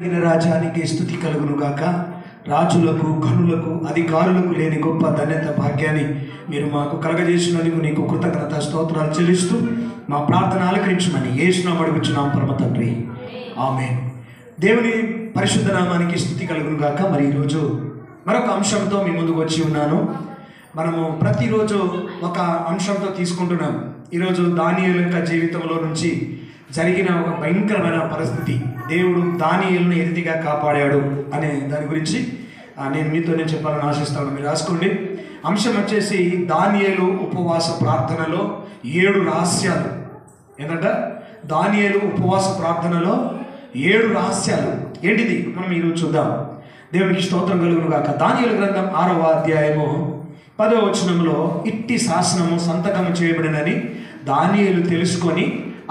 రాజానికి స్తుతి కలుగును గాక. రాజులకు, ఘనులకు, అధికారులకు లేని గొప్ప ధన్యత భాగ్యాన్ని మీరు మాకు కలగజేసినందుకు నీకు కృతజ్ఞత స్తోత్రాలు చెల్లిస్తూ మా ప్రార్థన ఆలకరించమని యేసునామమున అడుగుచున్నాం పరమ తండ్రి, ఆమేన్. దేవుని పరిశుద్ధ నామానికి స్తుతి కలుగును గాక. మరి ఈరోజు మరొక అంశంతో మీ ముందుకు వచ్చి ఉన్నాను. మనము ప్రతిరోజు ఒక అంశంతో తీసుకుంటున్నాం. ఈరోజు దానియేలు యొక్క జీవితంలో నుంచి జరిగిన ఒక భయంకరమైన పరిస్థితి, దేవుడు దానియేలును ఏ రీతిగా కాపాడాడు అనే దాని గురించి నేను చెప్పాలని ఆశిస్తాను. మీరు రాసుకోండి. అంశం వచ్చేసి దానియేలు ఉపవాస ప్రార్థనలో 7 రహస్యాలు. ఏంటంటే దానియేలు ఉపవాస ప్రార్థనలో 7 రహస్యాలు. ఏంటిది మనం ఈరోజు చూద్దాం. దేవునికి స్తోత్రం కలుగును గాక. దానియేలు గ్రంథం 6వ అధ్యాయము 10వ వచనంలో ఇట్టి శాసనము సంతకము చేయబడినని దానియేలు తెలుసుకొని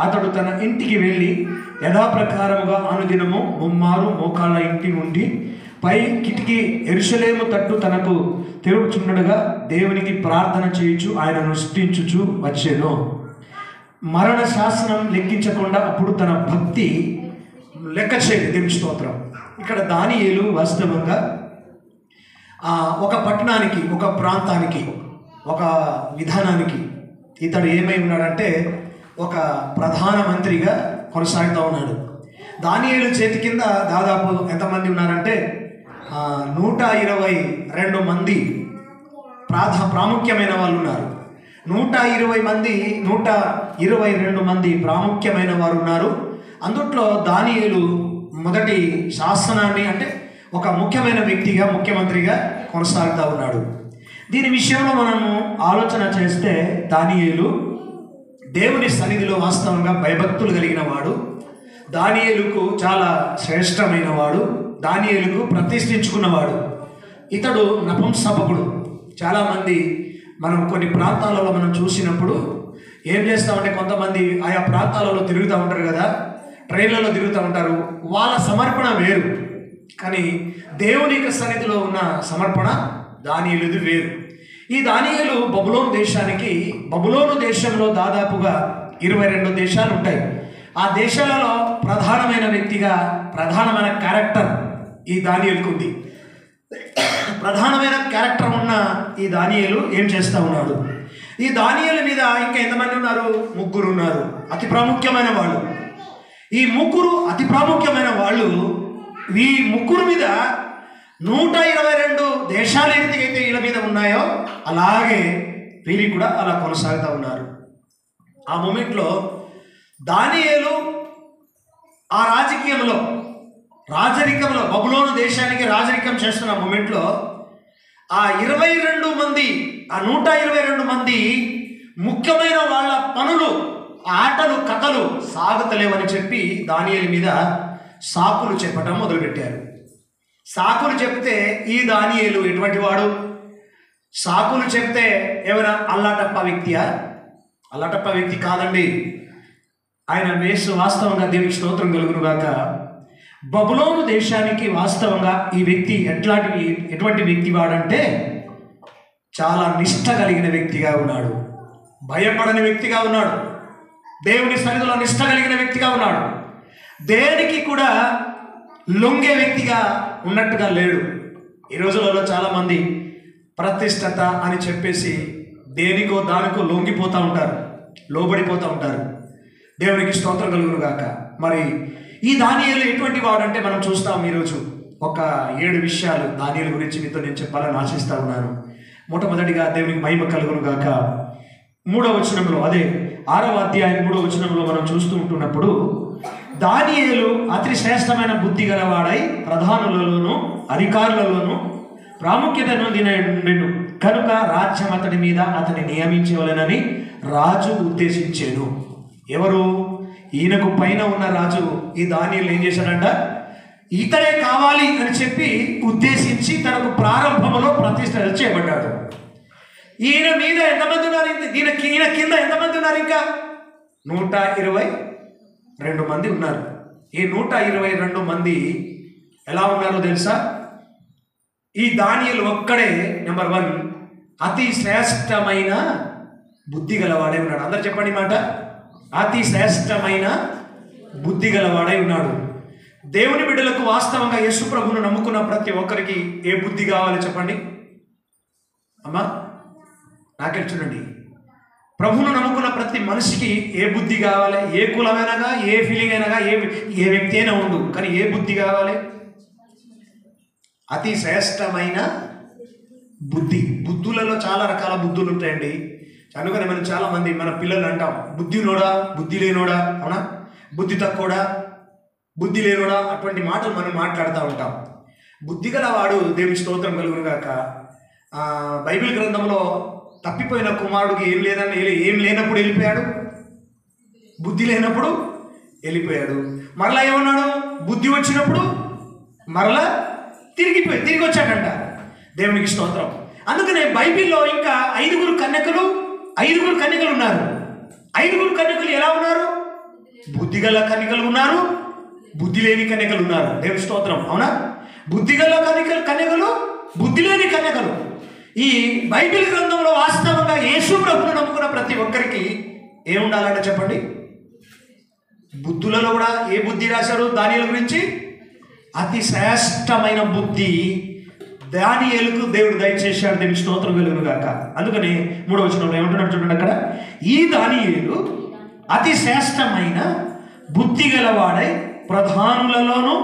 అతడు తన ఇంటికి వెళ్ళి యథాప్రకారముగా అనుదినము ముమ్మారు మోకాళ్ళ ఇంటి నుండి పై కిటికీ యెరూషలేము తట్టు తనకు తెరుచుండగా దేవునికి ప్రార్థన చేయుచు ఆయనను స్తుతించుచు వచ్చెను. మరణ శాసనం లెక్కించకుండా అప్పుడు తన భక్తి లెక్క చేయదు. దేవుని స్తోత్రం. ఇక్కడ దానియేలు వాస్తవంగా ఒక పట్టణానికి, ఒక ప్రాంతానికి, ఒక విధానానికి ఇతడు ఏమై ఉన్నాడంటే ఒక ప్రధానమంత్రిగా కొనసాగుతూ ఉన్నాడు. దానియేలు చేతి కింద దాదాపు ఎంతమంది ఉన్నారంటే 122 మంది ప్రాముఖ్యమైన వాళ్ళు ఉన్నారు. 122 మంది ప్రాముఖ్యమైన వారు ఉన్నారు. అందుట్లో దానియేలు మొదటి శాసనాన్ని, అంటే ఒక ముఖ్యమైన వ్యక్తిగా, ముఖ్యమంత్రిగా కొనసాగుతూ ఉన్నాడు. దీని విషయంలో మనము ఆలోచన చేస్తే దానియేలు దేవుని సన్నిధిలో వాస్తవంగా భయభక్తులు కలిగిన వాడు. దానియేలుకు చాలా శ్రేష్టమైన వాడు. దానియేలుకు ప్రతిష్ఠించుకున్నవాడు. ఇతడు నపుంసకుడు. చాలామంది మనం కొన్ని ప్రాంతాలలో మనం చూసినప్పుడు ఏం చేస్తామంటే, కొంతమంది ఆయా ప్రాంతాలలో తిరుగుతూ ఉంటారు కదా, ట్రైన్లలో తిరుగుతూ ఉంటారు. వాళ్ళ సమర్పణ వేరు, కానీ దేవుని యొక్క సన్నిధిలో ఉన్న సమర్పణ దానియేలుది వేరు. ఈ దానియేలు బబులోను దేశంలో దాదాపుగా 22 దేశాలు ఉంటాయి. ఆ దేశాలలో ప్రధానమైన వ్యక్తిగా, ప్రధానమైన క్యారెక్టర్ ఈ దానియేలుకు ఉంది. ప్రధానమైన క్యారెక్టర్ ఉన్న ఈ దానియేలు ఏం చేస్తూ ఉన్నాడు? ఈ దానియేలు మీద ఇంకా ఎంతమంది ఉన్నారు? 3 ఉన్నారు, అతి ప్రాముఖ్యమైన వాళ్ళు. ఈ 3 అతి ప్రాముఖ్యమైన వాళ్ళు, ఈ 3 మీద 122 దేశాలు అయితే వీళ్ళ మీద ఉన్నాయో అలాగే వీళ్ళకి కూడా అలా కొనసాగుతూ ఉన్నారు. ఆ మూమెంట్లో దానియేలు ఆ రాజరికంలో బబులోను దేశానికి రాజరికం చేస్తున్న మూమెంట్లో ఆ 122 మంది ముఖ్యమైన వాళ్ళ పనులు, ఆటలు, కథలు సాగుతలేవని చెప్పి దానియేలు మీద సాకులు చెప్పటం మొదలుపెట్టారు. సాకులు చెప్తే ఈ దానియేలు ఎటువంటి వాడు? సాకులు చెప్తే ఏమైనా అల్లాటప్ప వ్యక్తియా? అల్లాటప్ప వ్యక్తి కాదండి. ఆయన వాస్తవంగా దేవునికి స్తోత్రం కలుగును గాక. బబులోను దేశానికి వాస్తవంగా ఈ వ్యక్తి ఎటువంటి వ్యక్తి వాడంటే చాలా నిష్ఠ కలిగిన వ్యక్తిగా ఉన్నాడు. భయపడని వ్యక్తిగా ఉన్నాడు. దేవుని సన్నిధిలో నిష్ఠ కలిగిన వ్యక్తిగా ఉన్నాడు. దేనికి కూడా లొంగే వ్యక్తిగా ఉన్నట్టుగా లేడు. ఈ రోజులలో చాలామంది ప్రతిష్టత అని చెప్పేసి దేనికో దానికో లొంగిపోతూ ఉంటారు, లోబడిపోతూ ఉంటారు. దేవునికి స్తోత్రం కలుగును గాక. మరి ఈ దానియేలు ఎటువంటి వాడంటే మనం చూస్తాం. ఈరోజు ఒక 7 విషయాలు దానియేలు గురించి మీతో నేను చెప్పాలని ఆశిస్తూ ఉన్నాను. మొట్టమొదటిగా దేవునికి మహిమ కలుగును గాక. 3వ వచనంలో, అదే 6వ అధ్యాయం 3వ వచనంలో మనం చూస్తూ ఉంటున్నప్పుడు, దానియేలు అతి శ్రేష్టమైన బుద్ధి గలవాడై ప్రధానులలోను అధికారులలోను ప్రాముఖ్యతను దినను కనుక రాజ్యం అతడి మీద అతన్ని నియమించవలెనని రాజు ఉద్దేశించాను. ఎవరు? ఈయనకు పైన ఉన్న రాజు ఈ దానియేలు ఏం చేశాడంట? ఇతడే కావాలి అని చెప్పి ఉద్దేశించి తనకు ప్రారంభంలో ప్రతిష్ఠ చేయబడ్డాడు. ఈయన మీద ఎంతమంది ఉన్నారు? ఈయన కింద ఎంతమంది ఉన్నారు? ఇంకా 122 మంది ఉన్నారు. ఈ 122 మంది ఎలా ఉన్నారో తెలుసా? ఈ దానియేలు ఒక్కడే నెంబర్ 1 అతి శ్రేష్టమైన బుద్ధి గలవాడే ఉన్నాడు. అందరు చెప్పండి మాట. అతి శ్రేష్టమైన బుద్ధి గలవాడై ఉన్నాడు. దేవుని బిడ్డలకు వాస్తవంగా యేసు ప్రభువును నమ్ముకున్న ప్రతి ఒక్కరికి ఏ బుద్ధి కావాలి చెప్పండి అమ్మా? నాకే చూడండి, ప్రభువును నమ్ముకున్న ప్రతి మనిషికి ఏ బుద్ధి కావాలి? ఏ కులమైనగా, ఏ ఫీలింగ్ అయినగా, ఏ వ్యక్తి అయినా ఉండు, కానీ ఏ బుద్ధి కావాలి? అతి శ్రేష్టమైన బుద్ధి. బుద్ధులలో చాలా రకాల బుద్ధులు ఉంటాయండి. అందుకని మనం చాలామంది మన పిల్లలు అంటాం, బుద్ధినోడా, బుద్ధి లేనోడా, అవునా, బుద్ధి తక్కువడా, బుద్ధి లేనోడా, అటువంటి మాటలు మనం మాట్లాడుతూ ఉంటాం. బుద్ధి గల వాడు దేవుని స్తోత్రం కలుగును గాక. బైబిల్ గ్రంథంలో తప్పిపోయిన కుమారుడికి ఏం లేనప్పుడు వెళ్ళిపోయాడు, బుద్ధి లేనప్పుడు వెళ్ళిపోయాడు. మరలా ఏమన్నాడు? బుద్ధి వచ్చినప్పుడు మరలా తిరిగి వచ్చాడంట. దేవునికి స్తోత్రం. అందుకనే బైబిల్లో ఇంకా ఐదుగురు కన్యకలు ఉన్నారు. ఐదుగురు కన్యకలు ఎలా ఉన్నారు? బుద్ధి గల కన్యకలు ఉన్నారు, బుద్ధి లేని కన్యకలు ఉన్నారు. దేవుని స్తోత్రం. అవునా? బుద్ధి గల కన్యకలు, బుద్ధి లేని కన్యకలు. ఈ బైబిల్ గ్రంథంలో వాస్తవంగా యేసు ప్రభువును నమ్ముకున్న ప్రతి ఒక్కరికి ఏముండాలంటే చెప్పండి? బుద్ధులలో కూడా ఏ బుద్ధి రాశారు దానియేలు గురించి? అతి శ్రేష్టమైన బుద్ధి దానియేలుకు దేవుడు దయచేశాడు. దేవుని స్తోత్రం కలుగును గాక. అందుకని 3వ వచనంలో ఏమంటున్నాడు చూడండి అక్కడ, ఈ దానియేలు అతి శ్రేష్టమైన బుద్ధి గలవాడై ప్రధానులలోను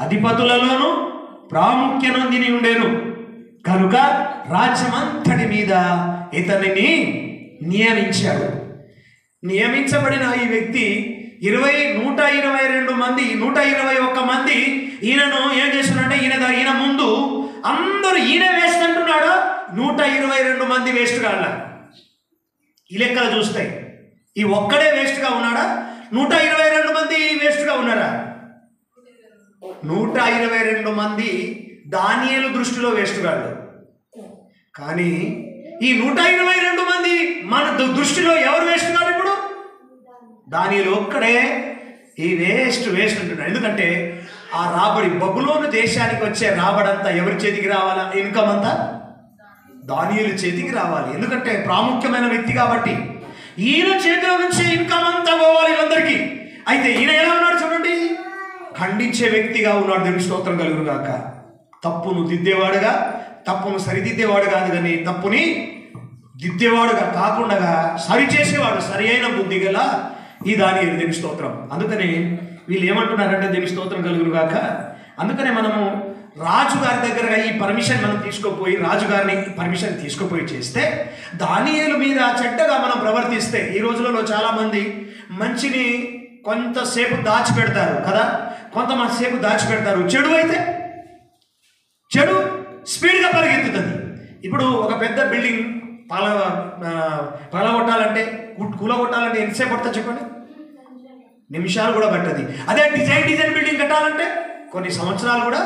అధిపతులలోను ప్రాముఖ్యనొందిని ఉండేను కనుక రాజ్యమంతటి మీద ఇతనిని నియమించాడు. నియమించబడిన ఈ వ్యక్తి 121 మంది ఈయనను ఏం చేస్తున్నాడంటే, ఈయన ముందు అందరూ ఈయన వేస్ట్ అంటున్నాడు. 122 మంది వేస్ట్ కాళ్ళ. ఈ లెక్కలు చూస్తాయి. ఈ ఒక్కడే వేస్ట్గా ఉన్నాడా? 122 మంది వేస్ట్గా ఉన్నారా? 122 మంది దానియేలు దృష్టిలో వేస్ట్ కాళ్ళు. కానీ ఈ 122 మంది మన దృష్టిలో ఎవరు వేస్ట్ కాదు? ఇప్పుడు దానియేలు ఒక్కడే ఈ వేస్ట్ అంటున్నాడు. ఎందుకంటే ఆ రాబడి, బబులోను దేశానికి వచ్చే రాబడంతా ఎవరి చేతికి రావాలా? ఇన్కమ్ అంతా దానియేలు చేతికి రావాలి. ఎందుకంటే ప్రాముఖ్యమైన వ్యక్తి కాబట్టి ఈయన చేతిలో నుంచి ఇన్కమ్ అంతా పోవాలి వీళ్ళందరికీ. అయితే ఈయన ఎలా ఉన్నాడు చూడండి, ఖండించే వ్యక్తిగా ఉన్నాడు. దేవుని స్తోత్రం కలుగును గాక. తప్పును దిద్దేవాడుగా, తప్పును సరిదిద్దేవాడు కాదు, కానీ తప్పుని దిద్దేవాడుగా కాకుండా సరిచేసేవాడు, సరి అయిన బుద్ధి గల ఈ దానియేలు. దేవుని స్తోత్రం. అందుకని వీళ్ళు ఏమంటున్నారంటే దేవుని స్తోత్రం కలుగును గాక. అందుకనే మనము రాజుగారి దగ్గర ఈ పర్మిషన్ మనం తీసుకోపోయి, రాజుగారిని పర్మిషన్ తీసుకుపోయి చేస్తే, దానియేలు మీద చెడ్డగా మనం ప్రవర్తిస్తే, ఈ రోజులలో చాలామంది మంచిని కొంతసేపు దాచిపెడతారు కదా, కొంతసేపు దాచిపెడతారు. చెడు అయితే చెడు స్పీడ్గా పరిగెత్తుతుంది. ఇప్పుడు ఒక పెద్ద బిల్డింగ్ పగలగొట్టాలంటే, కూలగొట్టాలంటే ఎంతసేపు పడుతుంది చెప్పండి? నిమిషాలు కూడా పట్టది. అదే డిజైన్ బిల్డింగ్ కట్టాలంటే కొన్ని సంవత్సరాలు కూడా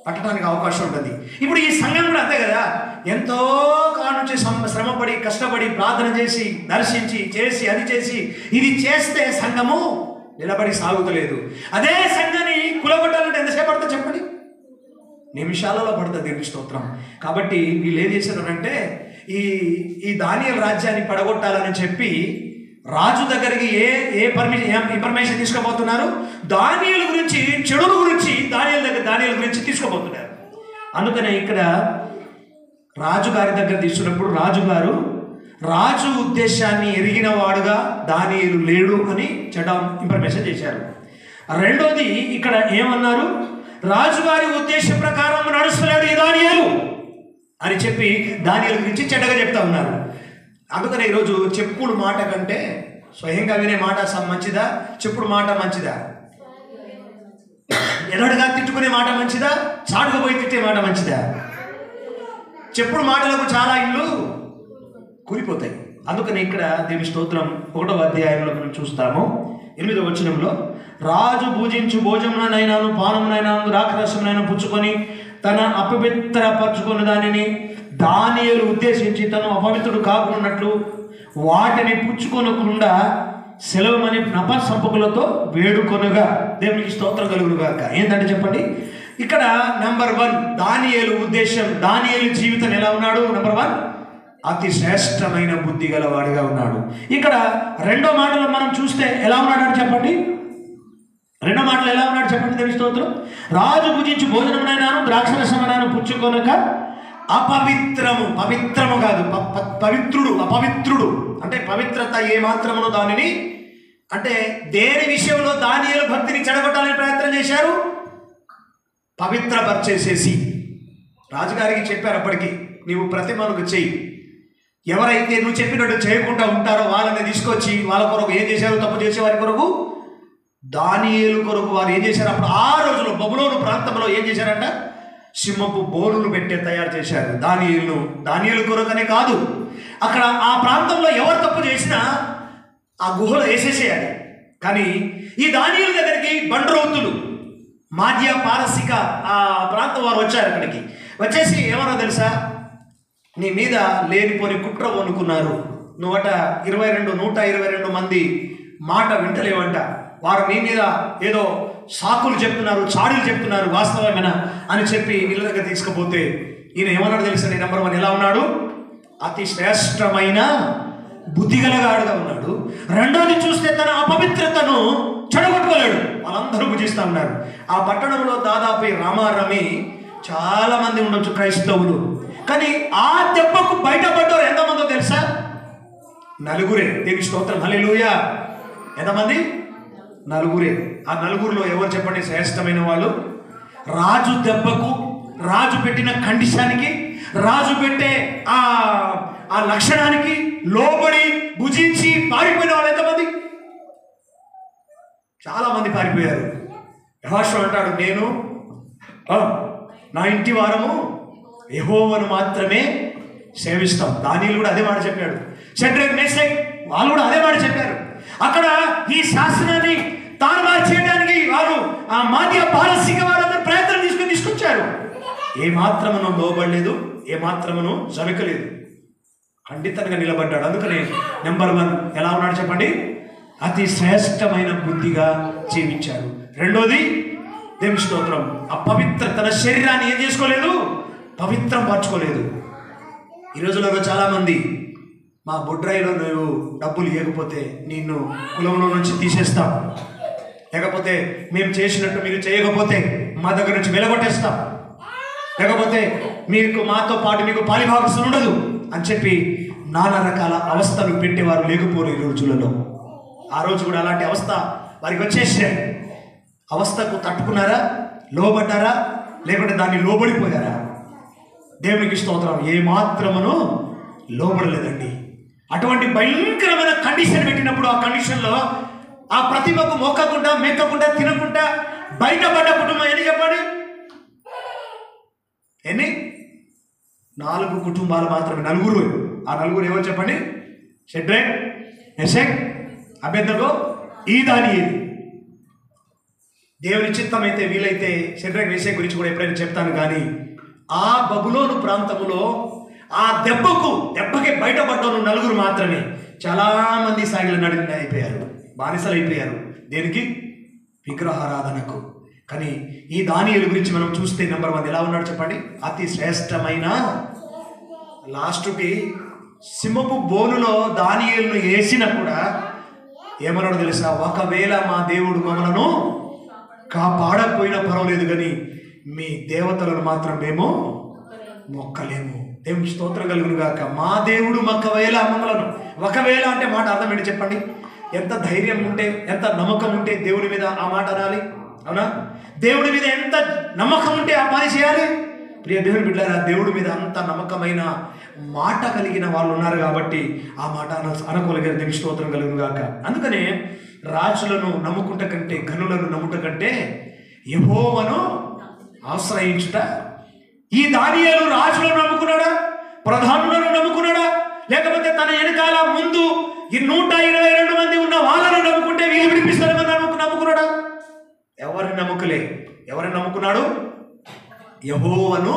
పట్టడానికి అవకాశం ఉంటుంది. ఇప్పుడు ఈ సంఘం కూడా అంతే కదా, ఎంతో కాలం నుంచి శ్రమపడి, కష్టపడి, ప్రార్థన చేసి, దర్శించి, చేసి, అది చేసి, ఇది చేస్తే సంఘము నిలబడి సాగుతలేదు. అదే సంఘాన్ని కూలగొట్టాలంటే ఎంతసేపు పడుతుంది చెప్పండి? నిమిషాలలో పడుతుంది. దేవుని స్తోత్రం. కాబట్టి వీళ్ళు ఏం చేశారంటే, ఈ దానియేలు రాజ్యాన్ని పడగొట్టాలని చెప్పి రాజు దగ్గరికి ఏ ఇన్ఫర్మేషన్ తీసుకోబోతున్నారు? దానియేలు గురించి, చెడుల గురించి దానియేలు గురించి తీసుకోబోతున్నారు. అందుకనే ఇక్కడ రాజుగారి దగ్గర తీసుకున్నప్పుడు రాజు ఉద్దేశాన్ని ఎరిగిన వాడుగా దానియేలు లేడు అని చెడ్డ ఇన్ఫర్మేషన్ చేశారు. రెండోది ఇక్కడ ఏమన్నారు? రాజుగారి ఉద్దేశం ప్రకారం నడుస్తున్నాడు ఈ దానియేలు అని చెప్పి దానియేలు గురించి చెడ్డగా చెప్తా ఉన్నారు. అందుకనే ఈరోజు చెప్పుడు మాట కంటే స్వయంగా వినే మాట మంచిదా? చెప్పుడు మాట మంచిదా? ఎన్నడుగా తిట్టుకునే మాట మంచిదా? చాటుగా పోయి తిట్టే మాట మంచిదా? చెప్పుడు మాటలకు చాలా ఇళ్ళు కూలిపోతాయి. అందుకని ఇక్కడ దేవుని స్తోత్రం 1వ అధ్యాయంలో మనం చూస్తాము 8వ వచనంలో, రాజు భుజించు భోజనమునైనాను పానమునైనాను ద్రాక్షరసమునైనా పుచ్చుకొని తన అపవిత్రపరచుకున్న దానిని దానియేలు ఉద్దేశించి తను అపవిత్రుడు కాకున్నట్లు వాటిని పుచ్చుకొనకుండా సెలవుమని నపసంపకులతో వేడుకొనగా. దేవునికి స్తోత్రం కలుగును గాక. ఏంటంటే చెప్పండి, ఇక్కడ నెంబర్ 1 దానియేలు ఉద్దేశం, దానియేలు జీవితం ఎలా ఉన్నాడు? నెంబర్ 1 అతి శ్రేష్టమైన బుద్ధి గలవాడిగా ఉన్నాడు. ఇక్కడ రెండో మాటలో మనం చూస్తే ఎలా ఉన్నాడని చెప్పండి, రెండో మాటలు ఎలా ఉన్నాడు చెప్పండి దేవుని స్తోత్రం. రాజు భుజించి భోజనమునైనాను ద్రాక్షరసమునైనాను పుచ్చుకొనక అపవిత్రము, పవిత్రము కాదు పవిత్రుడు, అపవిత్రుడు అంటే పవిత్రత ఏ మాత్రమును దానిని అంటే దేని విషయంలో దానియేలు భక్తిని చెడగొట్టాలని ప్రయత్నం చేశారు, పవిత్రపరిచేసేసి రాజుగారికి చెప్పారు అప్పటికి, నీవు ప్రతిమలకు చెయ్యి, ఎవరైతే నువ్వు చెప్పినట్టు చేయకుండా ఉంటారో వాళ్ళని తీసుకొచ్చి వాళ్ళ కొరకు ఏం చేశారు, తప్పు చేసే వారి కొరకు దానియేలు కొరకు వారు ఏం చేశారు, అప్పుడు ఆ రోజులో బబులోను ప్రాంతంలో ఏం చేశారంట, సింహపు బోనులు పెట్టే తయారు చేశారు. దానియేలు కొరకనే కాదు, అక్కడ ఆ ప్రాంతంలో ఎవరు తప్పు చేసినా ఆ గుహలో వేసేసేయాలి. కానీ ఈ దానియేలు దగ్గరికి బండ్రోతులు మాధ్య పారసిక ఆ ప్రాంతం వారు వచ్చారు. అక్కడికి వచ్చేసి ఏమన్నా తెలుసా, నీ మీద లేనిపోని కుట్ర వనుకున్నారు, నువ్వట 122 మంది మాట వింటలేవంట, వారు నీ మీద ఏదో సాకులు చెప్తున్నారు, చాడీలు చెప్తున్నారు, వాస్తవమేనా అని చెప్పి వీళ్ళ దగ్గర తీసుకుపోతే ఈయన ఏమన్నాడు తెలుసా, నెంబర్ 1 ఎలా ఉన్నాడు, అతి శ్రేష్టమైన బుద్ధిగలగాడుగా ఉన్నాడు. రెండోది చూస్తే తన అపవిత్రతను చెడగొట్టుకోలేడు, వాళ్ళందరూ భుజిస్తూ ఉన్నారు. ఆ పట్టణంలో దాదాపు రామారమి చాలా మంది ఉండొచ్చు క్రైస్తవులు, కానీ ఆ దెబ్బకు బయటపడ్డారు ఎంతమందో తెలుసా, 4. దేవుని స్తోత్రం, హల్లెలూయా. ఎంతమంది? 4. ఆ 4లో ఎవరు చెప్పండి శ్రేష్టమైన వాళ్ళు? రాజు దెబ్బకు, రాజు పెట్టిన కండిషన్కి, రాజు పెట్టే ఆ లక్షణానికి లోబడి భుజించి పారిపోయిన వాళ్ళు ఎంతమంది? చాలా మంది పారిపోయారు. యెహోషువ అంటాడు, నేను నా ఇంటి వారము యెహోవాను మాత్రమే సేవిస్తాం. దానియేలు కూడా అదే మాట చెప్పాడు. షడ్రక్ మేషక్ వాళ్ళు కూడా అదే మాట చెప్పారు. అక్కడ ఈ శాసనాన్ని తారుమారు చేయడానికి వారు ఆ మాధ్య పారసిక వారందరూ ప్రయత్నం తీసుకొచ్చారు. ఏ మాత్రమును లోబడలేదు, ఏ మాత్రమును జనకలేదు, ఖండితంగా నిలబడ్డాడు. అందుకని నెంబర్ 1 ఎలా ఉన్నాడు చెప్పండి, అతి శ్రేష్టమైన బుద్ధిగా జీవించాడు. రెండోది దేవుని స్తోత్రం, అపవిత్ర తన శరీరాన్ని ఏం చేసుకోలేదు, పవిత్రం పరచుకోలేదు. ఈ రోజుల్లో చాలామంది మా బొడ్రాయిలో నువ్వు డబ్బులు ఇవ్వకపోతే నిన్ను కులంలో నుంచి తీసేస్తాం, లేకపోతే మేము చేసినట్టు మీరు చేయకపోతే మా దగ్గర నుంచి వెలగొట్టేస్తాం, లేకపోతే మీకు మాతో పాటు మీకు పాలిభాగస్సు ఉండదు అని చెప్పి నానా రకాల అవస్థలు పెట్టేవారు లేకపోరు ఈ రోజులలో. ఆ రోజు కూడా అలాంటి అవస్థ వారికి వచ్చేసాయి. అవస్థకు తట్టుకున్నారా, లోబడ్డారా, లేకుంటే దాన్ని లోబడిపోయారా? దేవునికి స్తోత్రం, ఏ మాత్రమును లోబడలేదండి. అటువంటి భయంకరమైన కండిషన్ పెట్టినప్పుడు ఆ కండిషన్లో ఆ ప్రతిభకు మొక్కకుండా మెక్కకుండా తినకుండా బయటపడ్డ కుటుంబం ఎన్ని చెప్పండి, ఎన్ని? 4 కుటుంబాలు మాత్రమే. 4. ఆ 4 ఎవరు చెప్పండి? షడ్రక్ మేషక్ అబేద్నెగో ఈ దానియేలు. దేవుని చిత్తం అయితే వీలైతే షడ్రక్ మేషక్ గురించి కూడా ఎప్పుడైనా చెప్తాను. కానీ ఆ బబులోను ప్రాంతంలో ఆ దెబ్బకి బయటపడ్డాను 4 మాత్రమే. చాలా మంది సాగిల నడిని అయిపోయారు, బానిసలు అయిపోయారు. దేనికి? విగ్రహారాధనకు. కానీ ఈ దానియేలు గురించి మనం చూస్తే నెంబర్ 1 ఎలా ఉన్నాడు చెప్పండి, అతి శ్రేష్టమైన. లాస్ట్కి సింహపు బోనులో దానియేలును వేసినా కూడా ఏమన్నాడు తెలుసా, ఒకవేళ మా దేవుడు మమ్మలను కాపాడకపోయినా పర్వాలేదు, కానీ మీ దేవతలను మాత్రం మేము మొక్కలేము. దేవుని స్తోత్రం కలుగును గాక. మా దేవుడు ఒకవేళ మమ్మలను, ఒకవేళ అంటే మాట అర్థం ఏంటి చెప్పండి? ఎంత ధైర్యం ఉంటే, ఎంత నమ్మకం ఉంటే దేవుడి మీద ఆ మాట అనాలి, అవునా? దేవుడి మీద ఎంత నమ్మకం ఉంటే ఆ పని చేయాలి. ప్రియ దేవుని బిడ్డలారా, దేవుడి మీద అంత నమ్మకమైన మాట కలిగిన వాళ్ళు ఉన్నారు కాబట్టి ఆ మాట అనుకోలేని దేవుని స్తోత్రం కలుగును గాక. అందుకనే రాజులను నమ్ముకుంట కంటే, గనులను నమ్ముట కంటే యెహోవాను ఆశ్రయించుట. ఈ దానియేలు రాజులను నమ్ముకున్నాడా, ప్రధానులను నమ్ముకున్నాడా, లేకపోతే తన వెనకాల ముందు ఈ 122 మంది ఉన్న వాళ్ళని నమ్ముకుంటే వీళ్ళు విడిపిస్తారని నమ్ముకున్నాడా? ఎవరిని నమ్ముకలే. ఎవరిని నమ్ముకున్నాడు? యెహోవాను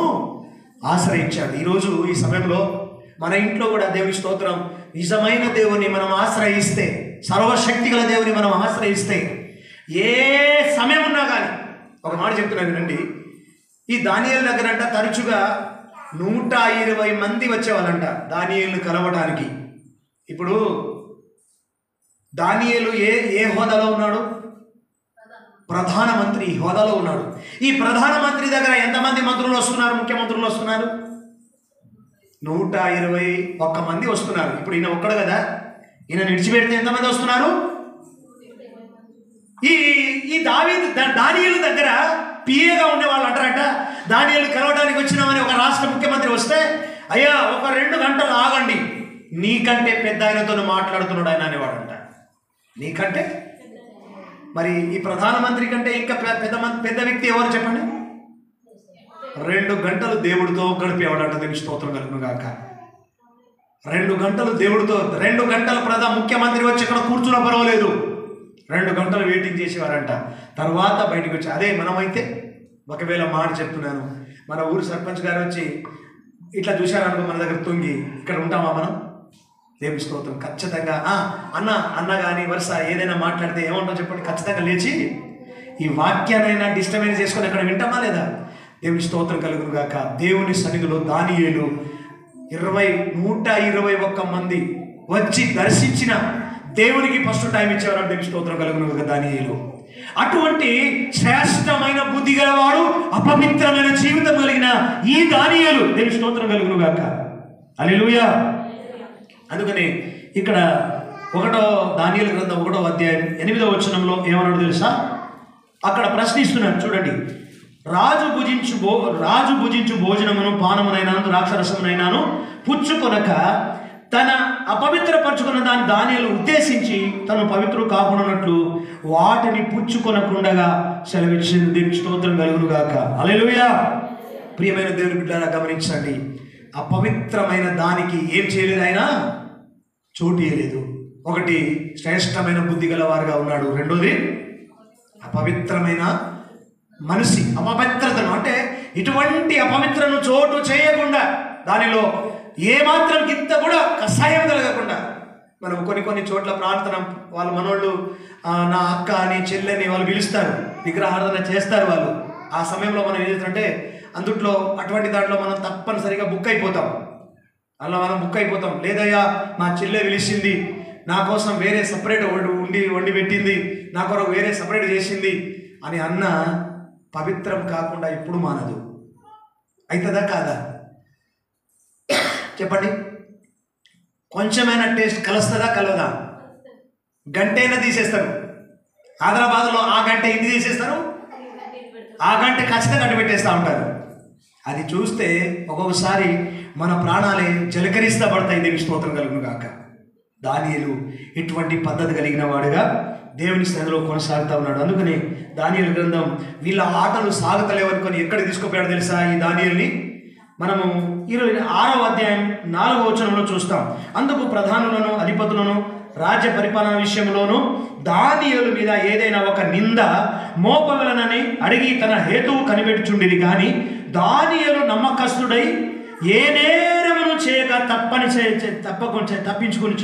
ఆశ్రయించాడు. ఈరోజు ఈ సమయంలో మన ఇంట్లో కూడా దేవుని స్తోత్రం, నిజమైన దేవుని మనం ఆశ్రయిస్తే, సర్వశక్తి గల దేవుని మనం ఆశ్రయిస్తే ఏ సమయం ఉన్నా కానీ, ఒక మాట చెప్తున్నాను వినండి, ఈ దానియేలు దగ్గరంట తరచుగా 120 మంది వచ్చేవాళ్ళంట దానియేలును కలవడానికి. ఇప్పుడు దానియేలు ఏ హోదాలో ఉన్నాడు? ప్రధానమంత్రి హోదాలో ఉన్నాడు. ఈ ప్రధానమంత్రి దగ్గర ఎంతమంది మంత్రులు వస్తున్నారు, ముఖ్యమంత్రులు వస్తున్నారు? 121 మంది వస్తున్నారు. ఇప్పుడు ఈయన ఒక్కడు కదా, ఈయన విడిచిపెడితే ఎంతమంది వస్తున్నారు? ఈ దానియేలు దగ్గర పిఏగా ఉండే వాళ్ళు అంటారట, దానియేలు కలవడానికి వచ్చినామని ఒక రాష్ట్ర ముఖ్యమంత్రి వస్తే, అయ్యా ఒక 2 గంటలు ఆగండి, నీకంటే పెద్ద ఆయనతో మాట్లాడుతున్నాడు ఆయన అనేవాడంట. నీకంటే మరి ఈ ప్రధానమంత్రి కంటే ఇంకా పెద్ద వ్యక్తి ఎవరు చెప్పండి? 2 గంటలు దేవుడితో గడిపేవాడంట. దేవుని స్తోత్రం కలుగును గాక. 2 గంటలు దేవుడితో, 2 గంటల ముఖ్యమంత్రి వచ్చి ఇక్కడ కూర్చున్న పర్వాలేదు, 2 గంటలు వెయిటింగ్ చేసేవారంట. తర్వాత బయటకు వచ్చి, అదే మనమైతే ఒకవేళ మాట చెప్తున్నాను, మన ఊరు సర్పంచ్ గారు వచ్చి ఇట్లా చూశారనుకో, మన దగ్గర తొంగి ఇక్కడ ఉంటామా మనం? దేవుని స్తోత్రం. ఖచ్చితంగా అన్న కానీ వరుస ఏదైనా మాట్లాడితే ఏమంటాం చెప్పండి? ఖచ్చితంగా లేచి ఈ వాక్యానైనా డిస్టర్బెన్స్ చేసుకొని అక్కడ వింటామా లేదా? దేవుని స్తోత్రం కలుగును గాక. దేవుని సన్నిధిలో దానియేలు 121 మంది వచ్చి దర్శించిన దేవునికి ఫస్ట్ టైం ఇచ్చేవారు. దేవుని స్తోత్రం కలుగును గాక. దానియేలు అటువంటి శ్రేష్టమైన బుద్ధి గలవాడు, అపవిత్రమైన జీవితం కలిగిన ఈ దానియేలు, దేవుని స్తోత్రం కలుగును గాక. హల్లెలూయా. అందుకని ఇక్కడ దానియేలు గ్రంథం 1వ అధ్యాయం 8వ వచనంలో ఏమన్నాడు తెలుసా? అక్కడ ప్రశ్నిస్తున్నాడు చూడండి. రాజు భుజించు భోజనమును పానమునైనాను ద్రాక్షరసమునైనాను పుచ్చుకొనక తన అపవిత్రపరచుకున్న దానియేలు ఉద్దేశించి తను పవిత్రుడు కాకుండానట్లు వాటిని పుచ్చుకొనకుండగా సెలవిచ్చింది. దేవుని స్తోత్రం కలుగును గాక. హల్లెలూయా. ప్రియమైన దేవుని బిడ్డలారా గమనించండి, అపవిత్రమైన దానికి ఏం చేయలేదు, ఆయన చోటు ఇయ్యలేదు. ఒకటి, శ్రేష్టమైన బుద్ధి గలవారుగా ఉన్నాడు. రెండోది, అపవిత్రమైన మనిషి, అపవిత్రతను అంటే ఇటువంటి అపవిత్రను చోటు చేయకుండా, దానిలో ఏమాత్రం గింత కూడా కషాయం కలగకుండా. మనం కొన్ని చోట్ల ప్రార్థన వాళ్ళ మనోళ్ళు నా అక్క అని చెల్లెని వాళ్ళు పిలుస్తారు, విగ్రహారాధన చేస్తారు వాళ్ళు. ఆ సమయంలో మనం ఏం చేస్తారంటే అటువంటి దాంట్లో మనం తప్పనిసరిగా బుక్ అయిపోతాం. అలా మనం బుక్ అయిపోతాం. లేదయ్యా మా చెల్లె పిలిచింది, నా కోసం వేరే సపరేట్ వండి పెట్టింది, నా కొరకు వేరే సపరేట్ చేసింది అని అన్న పవిత్రం కాకుండా ఎప్పుడు మానదు. అవుతుందా కాదా చెప్పండి? కొంచెమైనా టేస్ట్ కలుస్తుందా కలవదా? గంటైనా తీసేస్తారు. హైదరాబాద్లో ఆ గంట ఇది తీసేస్తారు, ఆ గంట ఖచ్చితంగా గంట పెట్టేస్తూ ఉంటారు. అది చూస్తే ఒక్కొక్కసారి మన ప్రాణాలే జలకరిస్తా పడతాయి. దేవుని స్తోత్రం కలుగును గాక. దానియేలు ఇటువంటి పద్ధతి కలిగిన వాడుగా దేవుని సన్నిధిలో కొనసాగుతూ ఉన్నాడు. అందుకని దానియేలు గ్రంథం వీళ్ళ ఆటలు సాగుతలేవనుకొని ఎక్కడికి తీసుకుపోయాడు తెలుసా? ఈ దానియేలుని మనము 26వ అధ్యాయం 4వ వచనంలో చూస్తాం. అందుకు ప్రధానులను అధిపతులను రాజ్య పరిపాలన విషయంలోనూ దానియేలు మీద ఏదైనా ఒక నింద మోపవలనని అడిగి తన హేతువు కనిపెట్టుచుండిరి. కానీ దానియేలు నమ్మకస్తుడై ఏ నేరమును చేయక తప్పించుకుని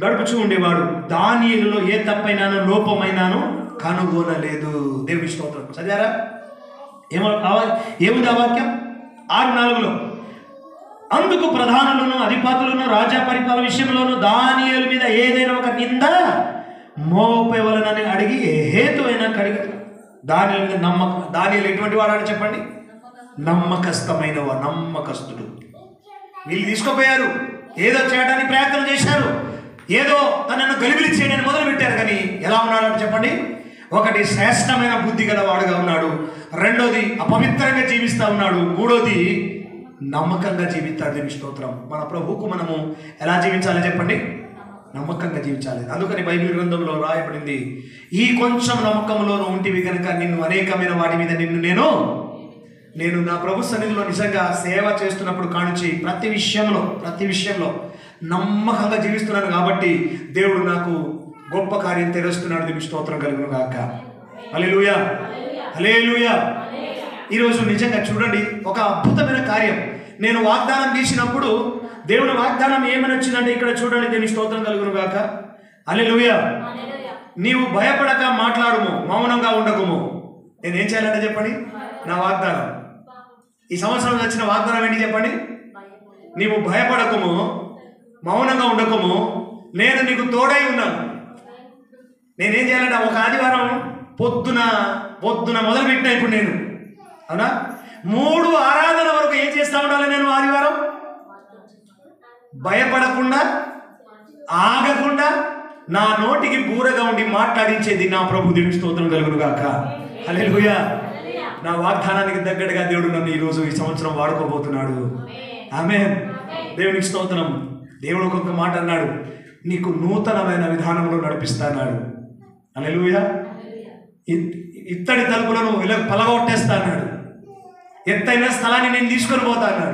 గడుపుచూ ఉండేవాడు. దానియేలులో ఏ తప్పైనాను లోపమైనాను కనుగొనలేదు. దేవుని స్తోత్రం. చదివారా? ఏముంది ఆ వాక్యం? 6:4లో అందుకు ప్రధానులను అధిపతులను రాజ్య పరిపాలన విషయంలోనూ దానియేలు మీద ఏదైనా ఒక నింద మోపవలనని అడిగి ఏ హేతు అయినా కడిగి దానియేలు మీద దానియేలు ఎటువంటి వాడు చెప్పండి? నమ్మకస్తుడు. వీళ్ళు తీసుకుపోయారు, ఏదో చేయడానికి ప్రయత్నం చేశారు, ఏదో తనను గలిబిలి చేయడానికి మొదలు పెట్టారు. కానీ ఎలా ఉన్నాడు చెప్పండి? ఒకటి, శ్రేష్టమైన బుద్ధి గల వాడుగా ఉన్నాడు. రెండోది, అపవిత్రంగా జీవిస్తూ ఉన్నాడు. మూడోది, నమ్మకంగా జీవిస్తాడు. దేవుని స్తోత్రం. మన ప్రభువుకు మనము ఎలా జీవించాలి చెప్పండి? నమ్మకంగా జీవించాలి. అందుకని బైబిల్ గ్రంథంలో రాయబడింది, ఈ కొంచెం నమ్మకంలోనూ ఉంటివి కనుక నిన్ను అనేకమైన వాటి మీద నేను నా ప్రభు సన్నిధిలో నిజంగా సేవ చేస్తున్నప్పుడు కానుంచి ప్రతి విషయంలో నమ్మకంగా జీవిస్తున్నాను. కాబట్టి దేవుడు నాకు గొప్ప కార్యం తెరుస్తున్నాడు. దేవుని స్తోత్రం కలుగును గాక. హల్లెలూయా, హల్లెలూయా. ఈరోజు నిజంగా చూడండి, ఒక అద్భుతమైన కార్యం. నేను వాగ్దానం తీసినప్పుడు దేవుని వాగ్దానం ఏమని వచ్చిందంటే ఇక్కడ చూడండి. దేవుని స్తోత్రం కలుగును గాక. హల్లెలూయా. నీవు భయపడక మాట్లాడుము, మౌనంగా ఉండకుము. నేనేం చేయాలంటే చెప్పండి? నా వాగ్దానం ఈ సంవత్సరం వచ్చిన వాగ్దానం ఏంటి చెప్పండి? నీవు భయపడకుము, మౌనంగా ఉండకుము, నేను నీకు తోడై ఉన్నాను. నేనేం చేయాలంటే ఒక ఆదివారం పొద్దున మొదలుపెట్టినా ఇప్పుడు నేను, అవునా, 3 ఆరాధన వరకు ఏం చేస్తా ఉండాలి నేను? ఆదివారం భయపడకుండా, ఆగకుండా, నా నోటికి బూరగా ఉండి మాట్లాడించేది నా ప్రభు. దేవుని స్తోత్రం కలుగును గాక. హల్లెలూయా. నా వాగ్దానానికి తగ్గట్టుగా దేవుడు నన్ను ఈరోజు ఈ సంవత్సరం వాడుకోబోతున్నాడు. ఆమేన్. దేవునికి స్తోత్రం. దేవుడు ఒక్కొక్క మాట అన్నాడు, నీకు నూతనమైన విధానంలో నడిపిస్తాడు. హల్లెలూయా. ఇత్తడి తలుపులను పలగొట్టేస్తాడు, ఎత్తైన స్థలాన్ని నేను తీసుకొని పోతాడు.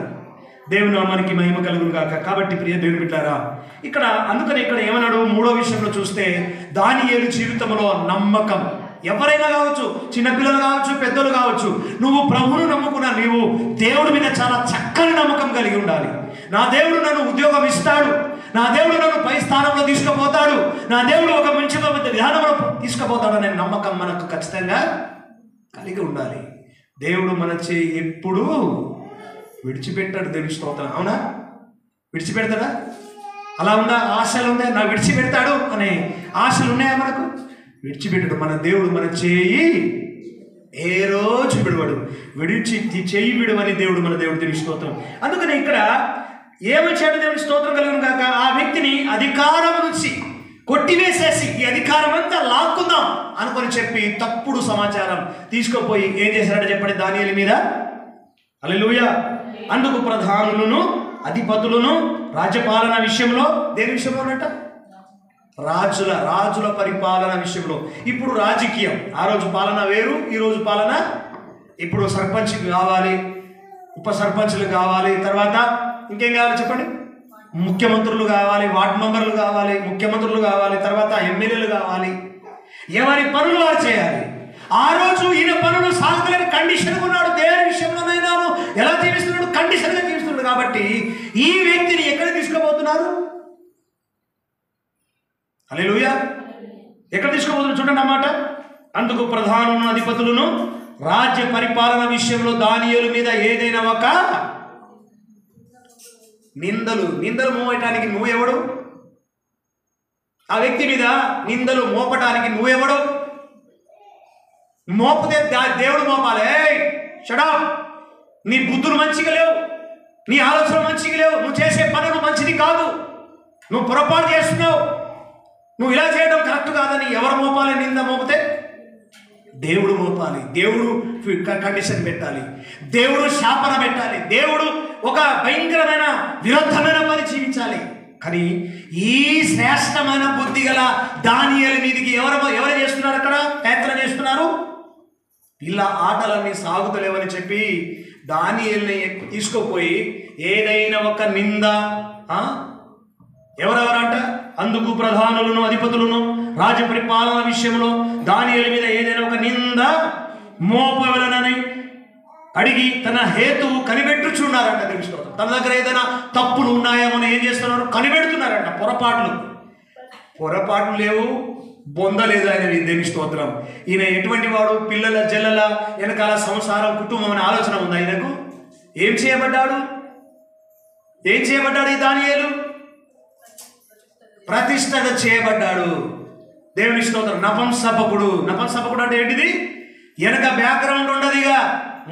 దేవుని నామానికి మహిమ కలుగును గాక. కాబట్టి ప్రియ దేవుని బిడ్డలారా, అందుకని ఇక్కడ ఏమన్నాడు? 3వ విషయంలో చూస్తే దానియేలు జీవితంలో నమ్మకం. ఎవరైనా కావచ్చు, చిన్నపిల్లలు కావచ్చు, పెద్దలు కావచ్చు, నువ్వు ప్రభువును నమ్ముకున్నా, నీవు దేవుడి మీద చాలా చక్కని నమ్మకం కలిగి ఉండాలి. నా దేవుడు నన్ను ఉద్యోగం ఇస్తాడు, నా దేవుడు నన్ను పై స్థానంలో తీసుకుపోతాడు, నా దేవుడు ఒక మంచి విధానంలో తీసుకుపోతాడు అనే నమ్మకం మనకు ఖచ్చితంగా కలిగి ఉండాలి. దేవుడు మన చేయి ఎప్పుడు విడిచిపెట్టాడు. దేవుని స్తోత్రం. అవునా? విడిచిపెడతాడా? అలా ఉందా? ఆశలు ఉందా? నా విడిచిపెడతాడు అనే ఆశలు ఉన్నాయా మనకు? విడిచిపెట్టాడు. మన దేవుడు మన చేయి ఏ రోజు విడవడు. చేయి విడవని దేవుడు మన దేవుడు. దేవుని స్తోత్రం. అందుకని ఇక్కడ ఏమొచ్చాడు? దేవుని స్తోత్రం కలుగును కాక. ఆ వ్యక్తిని అధికారం నుంచి కొట్టివేసేసి ఈ అధికారం అంతా లాక్కుందాం అనుకొని చెప్పి తప్పుడు సమాచారం తీసుకుపోయి ఏం చేశారంటే చెప్పండి, దానియేలు మీద. హల్లెలూయా. అందుకు ప్రధానులను, అధిపతులను రాజ్యపాలన విషయంలో, దేని విషయంలో అన్నట్ట? రాజుల పరిపాలన విషయంలో. ఇప్పుడు రాజకీయం, ఆ రోజు పాలన వేరు, ఈ రోజు పాలన. ఇప్పుడు సర్పంచ్ కావాలి, ఉప సర్పంచ్లు కావాలి, తర్వాత ఇంకేం కావాలి చెప్పండి? ముఖ్యమంత్రులు కావాలి, వార్డు మెంబర్లు కావాలి, ముఖ్యమంత్రులు కావాలి, తర్వాత ఎమ్మెల్యేలు కావాలి. ఎవరి పనులు వారు చేయాలి. ఆ రోజు ఈయన పనులు సాగులేని కండిషన్ ఉన్నాడు. దేవుని విషయంలోనైనా ఎలా జీవిస్తున్నాడు? కండిషన్గా జీవిస్తున్నాడు. కాబట్టి ఈ వ్యక్తిని ఎక్కడ తీసుకుపోతున్నారు? హల్లెలూయా. ఎక్కడ తీసుకోబోతున్నారు చూడండి అన్నమాట. అందుకు ప్రధానులను, అధిపతులను రాజ్య పరిపాలన విషయంలో దానియేలు మీద ఏదైనా ఒక నిందలు మోయటానికి నువ్వెవడు? ఆ వ్యక్తి మీద నిందలు మోపటానికి నువ్వెవడు? మోపితే దేవుడు మోపాలి. షడప్. నీ బుద్ధులు మంచిగా లేవు, నీ ఆలోచన మంచిగా లేవు, నువ్వు చేసే పనులు మంచిది కాదు, నువ్వు పొరపాటు చేస్తున్నావు, నువ్వు ఇలా చేయడం కరెక్ట్ కాదని ఎవరు మోపాలి? నింద మోపితే దేవుడు మోపాలి. దేవుడు కండిషన్ పెట్టాలి, దేవుడు శాపన పెట్టాలి, దేవుడు ఒక భయంకరమైన విరుద్ధమైన పని జీవించాలి. కానీ ఈ శ్రేష్టమైన బుద్ధి గల దానియేలు మీదికి ఎవరు చేస్తున్నారు? అక్కడ ప్రయత్నం చేస్తున్నారు. ఇలా ఆటలన్నీ సాగుతలేవని చెప్పి దానియేలుని తీసుకుపోయి ఏదైనా ఒక నింద, ఎవరెవరంట? అందుకు ప్రధానులను, అధిపతులను రాజ్య పరిపాలన విషయంలో దానియేలు మీద ఏదైనా ఒక నింద మోపవలనని అడిగి తన హేతువు కనిపెట్టుచున్నారంట. తెలుసుకోవడం, తన దగ్గర ఏదైనా తప్పులు ఉన్నాయేమో ఏం చేస్తున్నారు? కనిపెడుతున్నారంట. పొరపాట్లు లేవు, బొంద లేదు ఆయన. దేవుని స్తోత్రం. ఈయన ఎటువంటి వాడు? పిల్లల జల్లల వెనకాల సంసారం, కుటుంబం అనే ఆలోచన ఉంది ఆయనకు. ఏం చేయబడ్డాడు ఈ దానియేలు? ప్రతిష్ఠత చేయబడ్డాడు. దేవుని స్తోత్రం. నపుంసకుడు అంటే ఏంటిది? వెనక బ్యాక్గ్రౌండ్ ఉండదు, ఇక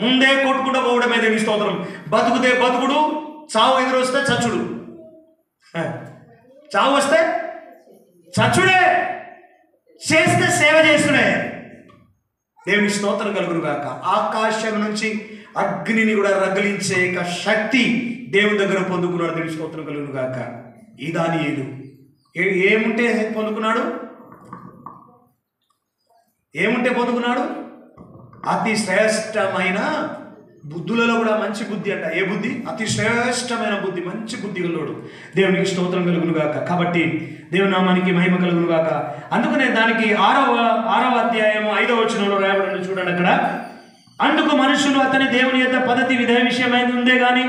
ముందే కొట్టుకుంటూ పోవడమే. దేవుని స్తోత్రం. బతుకుతే బతుకుడు, చావు ఎదురు వస్తే చచ్చుడు, చావు వస్తే చచ్చుడే, చేస్తే సేవ చేసుడే. దేవుని స్తోత్రం కలుగును గాక. ఆకాశం నుంచి అగ్నిని కూడా రగిలించే శక్తి దేవుని దగ్గర పొందుకున్నాడు. దేవుని స్తోత్రం కలుగును గాక. ఈ దానియేలు ఏముంటే పొందుకున్నాడు? అతి శ్రేష్టమైన బుద్ధులలో కూడా మంచి బుద్ధి అంట. ఏ బుద్ధి? అతి శ్రేష్టమైన బుద్ధి, మంచి బుద్ధి గలవాడు. దేవునికి స్తోత్రం కలుగును గాక. కాబట్టి దేవుని నామానికి మహిమ కలుగును గాక. అందుకనే దానికి 6వ అధ్యాయం 5వ వచనంలో రాయబడింది చూడండి అక్కడ. అందుకు మనుషులు అతని దేవుని యొక్క పద్ధతి విధేయ విషయమైంది ఉందే కానీ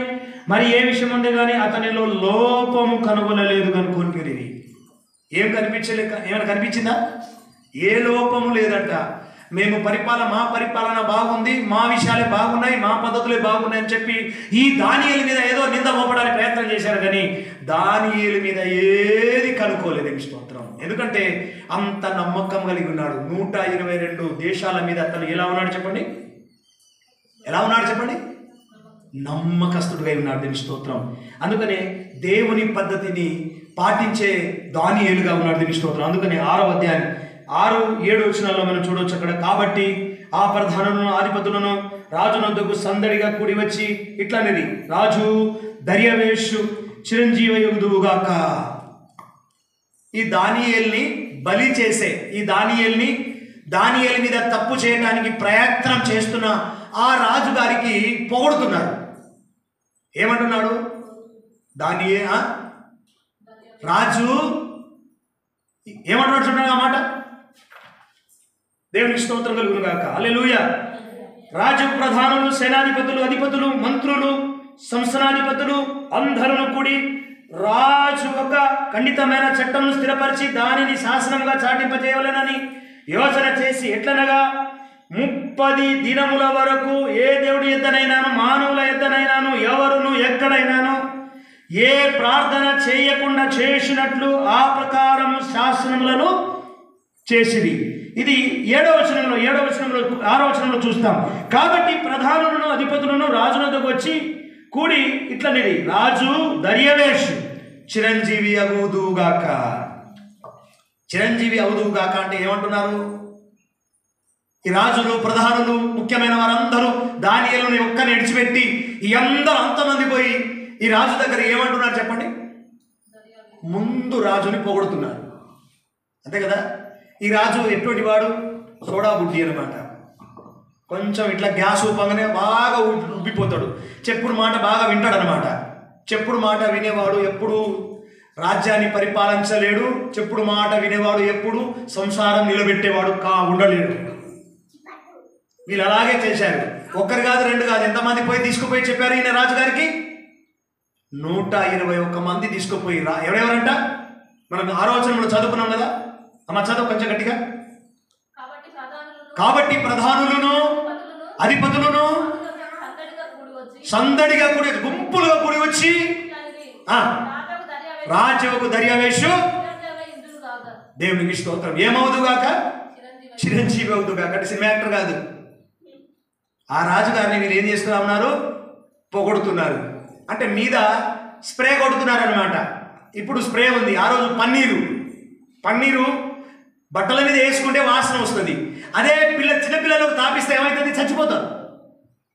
మరి ఏ విషయం ఉందే కానీ అతనిలో లోపము కనుగొనలేదు కనుక్కొని. ఏం కనిపించలేక ఏమైనా కనిపించిందా? ఏ లోపము లేదంట. మా పరిపాలన బాగుంది, మా విషయాలే బాగున్నాయి, మా పద్ధతులే బాగున్నాయి అని చెప్పి ఈ దానియేలు మీద ఏదో నింద మోపడానికి ప్రయత్నం చేశారు. కానీ దానియేలు మీద ఏది కనుక్కోలేదు. స్తోత్రం. ఎందుకంటే అంత నమ్మకం కలిగి ఉన్నాడు. 122 దేశాల మీద అతను ఎలా ఉన్నాడు చెప్పండి? ఎలా ఉన్నాడు చెప్పండి? నమ్మకస్తుడుగా ఉన్నాడు. దేవుని స్తోత్రం. అందుకనే దేవుని పద్ధతిని పాటించే దానియేలుగా ఉన్నాడు. దేవుని స్తోత్రం. అందుకని 6వ అధ్యాయం 6-7 వచనాల్లో మనం చూడవచ్చు అక్కడ. కాబట్టి ఆ ప్రధానులను అధిపతులను రాజునొద్దకు సందడిగా కూడి వచ్చి ఇట్లనేది, రాజు దర్యావేషు చిరంజీవయుగుదువుగాక. ఈ దానియేలుని బలి చేసే, ఈ దానియేలు మీద తప్పు చేయడానికి ప్రయత్నం చేస్తున్న ఆ రాజు గారికి పొగుడుతున్నారు. ఏమంటున్నాడు? రాజు ఏమంటున్నాడు చూడండి ఆ మాట. దేవునికి స్తోత్రం కలుగును గాక. హల్లెలూయా. రాజు ప్రధానులు, సేనాధిపతులు, అధిపతులు, మంత్రులు, సంస్థానాధిపతులు అందరూ కూడి రాజు ఒక ఖండితమైన చట్టంను స్థిరపరిచి దానిని శాసనంగా చాటింపజేయవలెనని యోచన చేసి, ఎట్లనగా 30 దినముల వరకు ఏ దేవుడి ఎద్దనైనాను మానవుల ఎద్దనైనాను ఎవరును ఎక్కడైనాను ఏ ప్రార్థన చేయకుండా చేసినట్లు ఆ ప్రకారము శాసనములను చేసిరి. ఇది 7వ వచనంలో 6వ వచనంలో చూస్తాం. కాబట్టి ప్రధానులను అధిపతులను రాజునొద్దకు వచ్చి కూడి ఇట్లనేది, రాజు దర్యావేషు చిరంజీవి అవుదువుగాక. చిరంజీవి అవుదువుగాక అంటే ఏమంటున్నారు? ఈ రాజులు, ప్రధానులు, ముఖ్యమైన వారందరూ దానియేలుని ఒక్కని విడిచిపెట్టి ఈ అందరూ అంతమంది పోయి ఈ రాజు దగ్గర ఏమంటున్నారు చెప్పండి? ముందు రాజుని పొగుడుతున్నారు. అంతే కదా? ఈ రాజు ఎటువంటి వాడు? సోడా బుడ్డి అనమాట. కొంచెం ఇట్లా గ్యాస్ ఊపంగానే బాగా ఉబ్బిపోతాడు. చెప్పుడు మాట బాగా వింటాడనమాట. చెప్పుడు మాట వినేవాడు ఎప్పుడు రాజ్యాన్ని పరిపాలించలేడు. చెప్పుడు మాట వినేవాడు ఎప్పుడు సంసారం నిలబెట్టేవాడు ఉండలేడు. వీళ్ళు అలాగే చేశారు. ఒక్కరు కాదు, 2 కాదు, ఎంతమంది పోయి తీసుకుపోయి చెప్పారు ఈయన రాజుగారికి? 121 మంది తీసుకుపోయి ఎవరెవరంట? మనం 6వ వచనంలో చదువుకున్నాం కదా. అమ్మ చదువు కొంచెం గట్టిగా. కాబట్టి ప్రధానులను అధిపతులను సందడిగా కూడి గుంపులుగా కూడి వచ్చి రాజుకు దర్యావేషు దేవునికి స్తోత్రం ఏమవుదుగాక? చిరంజీవి అవుదుగాక. అంటే సినిమా యాక్టర్ కాదు. ఆ రాజుగారిని వీళ్ళు ఏం చేస్తున్నా ఉన్నారు? పొగొడుతున్నారు. అంటే మీద స్ప్రే కొడుతున్నారు అనమాట. ఇప్పుడు స్ప్రే ఉంది. ఆ రోజు పన్నీరు బట్టల మీద వేసుకుంటే వాసన వస్తుంది. అదే చిన్నపిల్లలకు తాపిస్తే ఏమవుతుంది? చచ్చిపోతారు.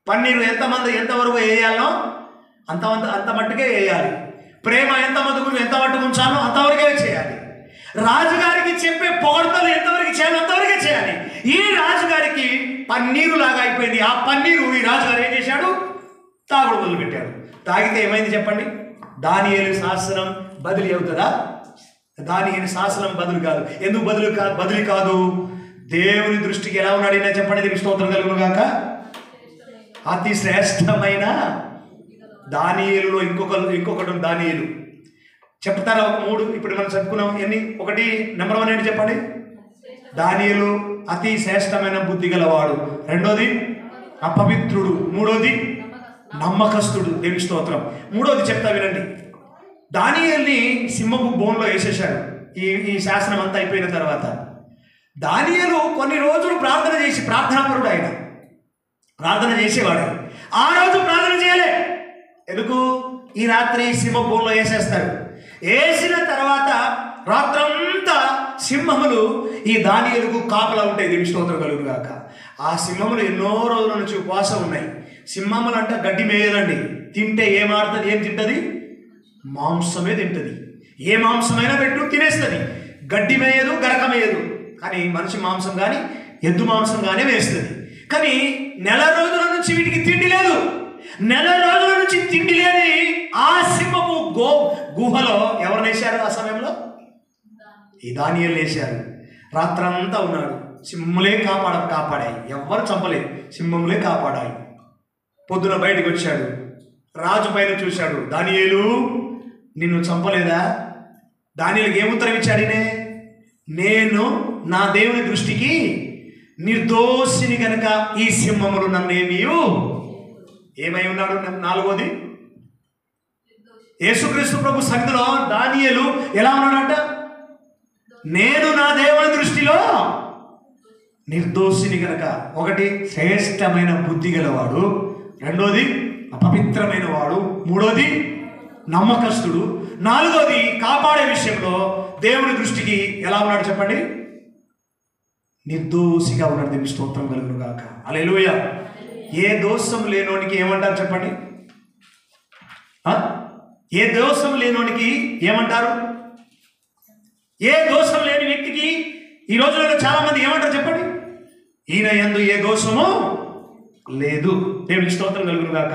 పన్నీరు ఎంతవరకు వేయాలో అంత మట్టుకే వేయాలి. ప్రేమ ఎంత మట్టుకు ఉంచాలో అంతవరకే చేయాలి. రాజుగారికి చెప్పే పొగడతలు ఎంతవరకు చేయాలో అంతవరకే చేయాలి. ఈ రాజుగారికి పన్నీరు లాగా అయిపోయింది. ఆ పన్నీరు ఈ రాజుగారు ఏం చేశాడు? తాగుడు మొదలుపెట్టాడు. తాగితే ఏమైంది చెప్పండి? దానియేలు శాసనం బదిలీ అవుతుందా? దానియేలు శాసనం బదులు కాదు. ఎందుకు బదిలీ కాదు? దేవుని దృష్టికి ఎలా ఉన్నాడు ఈయన చెప్పండి. దీనికి స్తోత్రం కలుగును గాక. అతి శ్రేష్టమైన దానియేలులో ఇంకొకటి దానియేలు చెప్తారా? ఒక 3 ఇప్పుడు మనం చెప్పుకున్నాం. ఎన్ని? నెంబర్ 1 ఏంటి చెప్పండి? దానియేలు అతి శ్రేష్టమైన బుద్ధి గలవాడు. 2వది అపవిత్రుడు. 3వది నమ్మకస్తుడు. దేవుని స్తోత్రం. 3వది చెప్తా వినండి. దానియేలుని సింహపు బోన్లో వేసేశాడు. ఈ శాసనం అంతా అయిపోయిన తర్వాత దానియేలు కొన్ని రోజులు ప్రార్థన చేసి, ప్రార్థనాపరుడు ఆయన, ప్రార్థన చేసేవాడు. ఆ రోజు ప్రార్థన చేయలే. ఎందుకు? ఈ రాత్రి సింహ బోన్లో వేసేస్తారు. వేసిన తర్వాత రాత్రంతా సింహములు ఈ దానియేలుకు కాపలా ఉంటాయి. దేవుని స్తోత్రం కలుగును గాక. ఆ సింహములు ఎన్నో రోజుల నుంచి ఉపవాసం ఉన్నాయి. సింహములు అంటే గడ్డి మేయదండి. తింటే ఏం తింటది? మాంసమే తింటది. ఏ మాంసమైనా పెట్టు తినేస్తుంది. గడ్డి మేయదు, గరక మేయదు. కానీ మనిషి మాంసం కానీ ఎద్దు మాంసం కానీ వేస్తుంది. కానీ నెల రోజుల నుంచి వీటికి తిండి లేదు. నెల రోజుల నుంచి తిండి లేని ఆ సింహపు గుహలో ఎవరు వేశారు? ఆ సమయంలో ఈ దానియేలు వేశారు. రాత్రంతా ఉన్నాడు. సింహములే కాపాడాయి. ఎవ్వరు చంపలేదు. సింహములే కాపాడాయి. పొద్దున బయటకు వచ్చాడు. రాజు పైన చూశాడు. దానియేలు నిన్ను చంపలేదా? దానియేలుకి ఏముత్తరం ఇచ్చాడినే? నేను నా దేవుని దృష్టికి నిర్దోషిని గనక ఈ సింహములు నన్ను ఏమై ఉన్నాడు? 4వది యేసుక్రీస్తు ప్రభు సన్నిధిలో దానియేలు ఎలా ఉన్నాడంట? నేను నా దేవుని దృష్టిలో నిర్దోషిని గనక. ఒకటి, శ్రేష్టమైన బుద్ధి గలవాడు. రెండోది, అపవిత్రమైన వాడు. మూడోది, నమ్మకస్తుడు. నాలుగోది, కాపాడే విషయంలో దేవుని దృష్టికి ఎలా ఉన్నాడు చెప్పండి? నిర్దోషిగా ఉన్నాడు. దేవుని స్తోత్రం కలుగును గాక. హల్లెలూయా. ఏ దోషం లేనోనికి ఏమంటారు చెప్పండి? ఏ దోషం లేనోనికి ఏమంటారు? ఏ దోషం లేని వ్యక్తికి ఈ రోజులలో చాలా మంది ఏమంటారు చెప్పండి? ఈయన యందు ఏ దోషము లేదు. దేవునికి స్తోత్రం కలుగును గాక.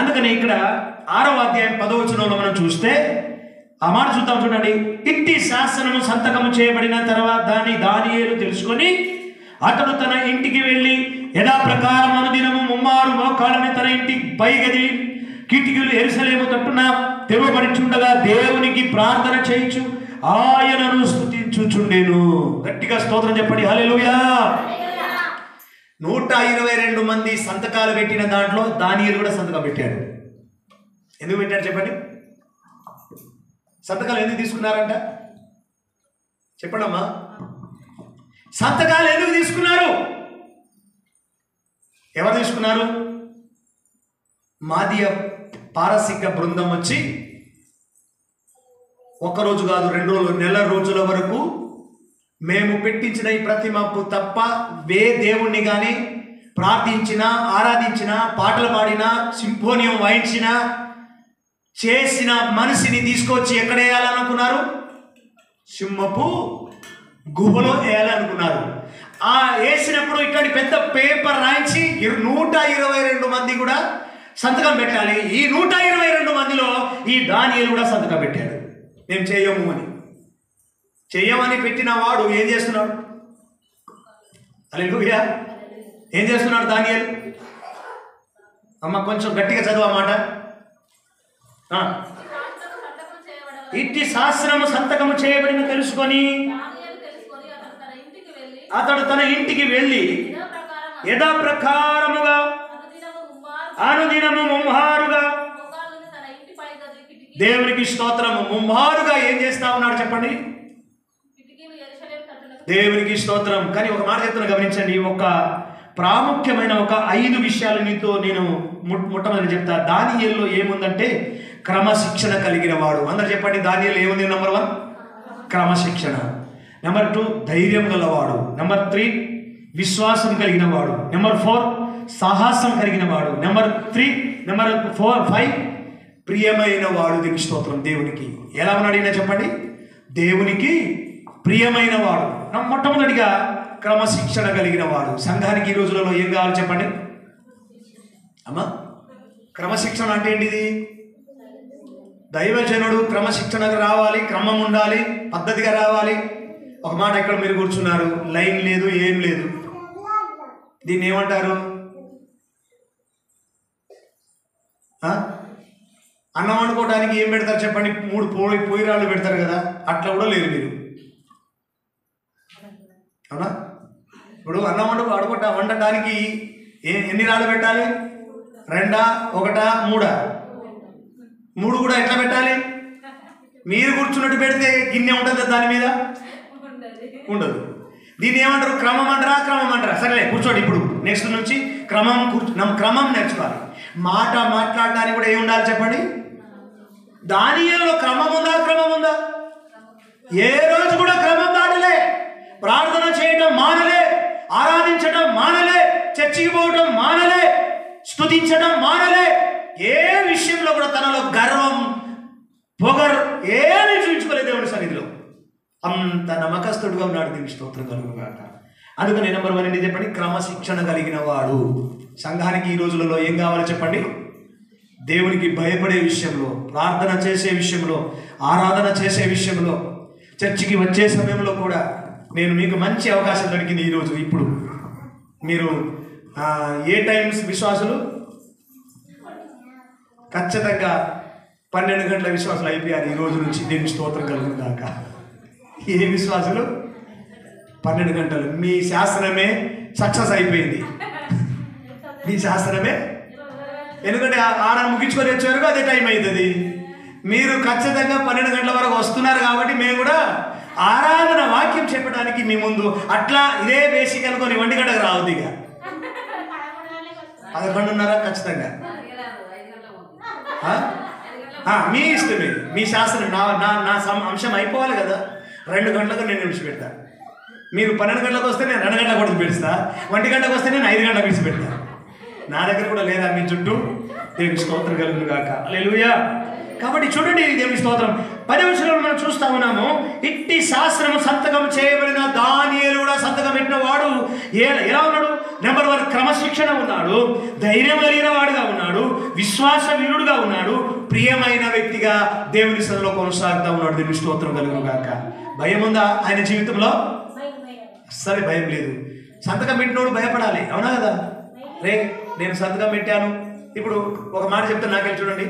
అందుకని ఇక్కడ 6వ అధ్యాయం 10వ వచనంలో మనం చూస్తే ఆ మాట చూద్దాం, చూడండి. ఇట్టి శాసనము సంతకము చేయబడిన తర్వాత దానియేలు తెలుసుకొని అతడు తన ఇంటికి వెళ్ళి యథాప్రకారం అనుదినము ముమ్మారు మోకాళ్ళని తన ఇంటి పైగది కిటికీలు యెరూషలేము తట్టున తెరవబడిచుండగా దేవునికి ప్రార్థన చేయించు ఆయనను స్తుతించుచుండెను. గట్టిగా స్తోత్రం చెప్పండి. హల్లెలూయా. 122 మంది సంతకాలు పెట్టిన దాంట్లో దానియేలు కూడా సంతకం పెట్టాడు. ఎందుకు పెట్టాడు చెప్పండి? సంతకాలు ఎందుకు తీసుకున్నారంట చెప్పడమ్మా? సంతకాలు ఎందుకు తీసుకున్నారు? ఎవరు తీసుకున్నారు? మాదియ పారసిక బృందం వచ్చి ఒక్కరోజు కాదు, 2 రోజులు, నెల రోజుల వరకు మేము పెట్టించిన ఈ ప్రతిమకు తప్ప దేవుణ్ణి కానీ ప్రార్థించినా, ఆరాధించినా, పాటలు పాడినా, సింఫోనియం వాయించినా చేసిన మనిషిని తీసుకొచ్చి ఎక్కడ వేయాలనుకున్నారు? సింహపు గుహలో వేయాలనుకున్నారు. ఆ వేసినప్పుడు ఇట్లాంటి పెద్ద పేపర్ రాయించి 122 మంది కూడా సంతకం పెట్టాలి. ఈ 122 మందిలో ఈ దానియేలు కూడా సంతకం పెట్టాడు. మేము చేయము అని. చెయ్యమని పెట్టిన వాడు ఏం చేస్తున్నాడు? హల్లెలూయా. ఏం చేస్తున్నాడు దానియేలు? అమ్మ కొంచెం గట్టిగా చదువు ఆ మాట. ఇట్టి శాస్త్రము సంతకము చేయబడిన తెలుసుకొని అతడు తన ఇంటికి వెళ్ళి యథాప్రకారముగా అనుదినము ముమ్మారుగా, దేవునికి స్తోత్రము, ముమ్మారుగా ఏం చేస్తా ఉన్నాడు చెప్పండి? దేవునికి స్తోత్రం. కానీ ఒక మాట చెప్తున్నా గమనించండి. ఒక ప్రాముఖ్యమైన ఒక 5 విషయాలు మీతో నేను మొట్టమొదటి చెప్తా. దానియేలులో ఏముందంటే క్రమశిక్షణ కలిగిన వాడు. అందరు చెప్పండి, దానియేలు ఏముంది? నెంబర్ 1 క్రమశిక్షణ. నెంబర్ 2 ధైర్యం గలవాడు. నెంబర్ 3 విశ్వాసం కలిగిన వాడు. నెంబర్ 4 సాహసం కలిగిన వాడు. నెంబర్ 5 ప్రియమైన వాడు. దేవునికి స్తోత్రం. దేవునికి ఎలా ఉన్నాడు ఈయన చెప్పండి? దేవునికి ప్రియమైన వాడు. మొట్టమొదటిగా క్రమశిక్షణ కలిగిన వాడు. సంఘానికి ఈ రోజులలో ఏం కావాలి చెప్పండి అమ్మా? క్రమశిక్షణ అంటే ఏంటిది? దైవజనుడు క్రమశిక్షణకు రావాలి, క్రమం ఉండాలి, పద్ధతిగా రావాలి. ఒక మాట ఎక్కడ మీరు కూర్చున్నారు, లైన్ లేదు, ఏం లేదు. దీన్ని ఏమంటారు? అన్నం వండుకోవడానికి ఏం పెడతారు చెప్పండి? 3 పొయ్యిరాళ్ళు పెడతారు కదా, అట్లా కూడా లేదు మీరు. అవునా? ఇప్పుడు అన్నం వండటానికి ఎన్ని రాళ్ళు పెట్టాలి? 2, 1, 3? 3 కూడా ఎట్లా పెట్టాలి? మీరు కూర్చున్నట్టు పెడితే గిన్నె ఉంటుంది, దాని మీద ఉండదు. దీన్ని ఏమంటారు? క్రమం అంటారా? సరేలే కూర్చోండి. ఇప్పుడు నెక్స్ట్ నుంచి క్రమం నేర్చుకోవాలి. మాట్లాడడానికి కూడా ఏమి ఉండాలి చెప్పండి? దానియేలులో క్రమం ఉందా? ఏ రోజు కూడా క్రమం దాటలే. ప్రార్థన చేయడం మానలే, ఆరాధించడం మానలే, చర్చికి పోవడం మానలే, స్తుతించడం మానలే. ఏ విషయంలో కూడా తనలో గర్వం, పొగరు ఏమీ చూపించుకోలేదు దేవుని సన్నిధిలో. అంత నమ్మకస్తుడుగా ఉన్నాడు. దేవుని స్తోత్రం కలుగును గాక. అందుకని నెంబర్ 1 ఏంటి చెప్పండి? క్రమశిక్షణ కలిగిన వాడు. సంఘానికి ఈ రోజులలో ఏం కావాలో చెప్పండి? దేవునికి భయపడే విషయంలో, ప్రార్థన చేసే విషయంలో, ఆరాధన చేసే విషయంలో, చర్చికి వచ్చే సమయంలో కూడా నేను మీకు మంచి అవకాశం దొరికింది ఈరోజు. ఇప్పుడు మీరు ఏ టైమ్స్ విశ్వాసులు? ఖచ్చితంగా 12 గంటల విశ్వాసులు అయిపోయారు ఈ రోజు నుంచి. దేవుని స్తోత్రం కలుగును గాక. ఏ విశ్వాసులు? 12 గంటలు. మీ శాస్త్రమే సక్సెస్ అయిపోయింది. మీ శాస్త్రమే. ఎందుకంటే ఆడ ముగించుకొని వచ్చే వరకు అదే టైం అవుతుంది. మీరు ఖచ్చితంగా 12 గంటల వరకు వస్తున్నారు కాబట్టి మేము కూడా ఆరాధన వాక్యం చెప్పడానికి మీ ముందు అట్లా ఇదే బేసిక్ అనుకొని 1 గంటకు రావద్దు. ఇక 11:30 ఖచ్చితంగా మీ ఇష్టమే, మీ శాస్త్రం. నా అంశం అయిపోవాలి కదా. 2 గంటలకు నేను విడిచిపెడతా. మీరు 12 గంటలకు వస్తే నేను 2 గంటలకు కూడా పెడతా. 1 గంటకు వస్తే నేను 5 గంటలకు విడిచిపెడతా. నా దగ్గర కూడా లేదా మీ చుట్టూ? దేవుని స్తోత్రం కలుగును గాక. హల్లెలూయా. కాబట్టి చూడండి, దేవుని స్తోత్రం. 10వ వచనంలో మనం చూస్తా ఉన్నాము, ఇట్టి శాస్త్రము సంతకం చేయబడిన దానియేలు కూడా సంతకం పెట్టిన వాడు ఎలా ఉన్నాడు? నెంబర్ 1, క్రమశిక్షణ ఉన్నాడు, ధైర్యం కలిగిన వాడుగా ఉన్నాడు, విశ్వాస వీరుడుగా ఉన్నాడు, ప్రియమైన వ్యక్తిగా దేవుని సన్నిధిలో కొనసాగుతూ ఉన్నాడు. దేవుని స్తోత్రం కలుగును గాక. భయం ఉందా ఆయన జీవితంలో? అస్సలే భయం లేదు. సంతకం పెట్టినోడు భయపడాలి, అవునా కదా? నేను సంతకం పెట్టాను. ఇప్పుడు ఒక మాట చెప్తాను, నాకెళ్ళి చూడండి.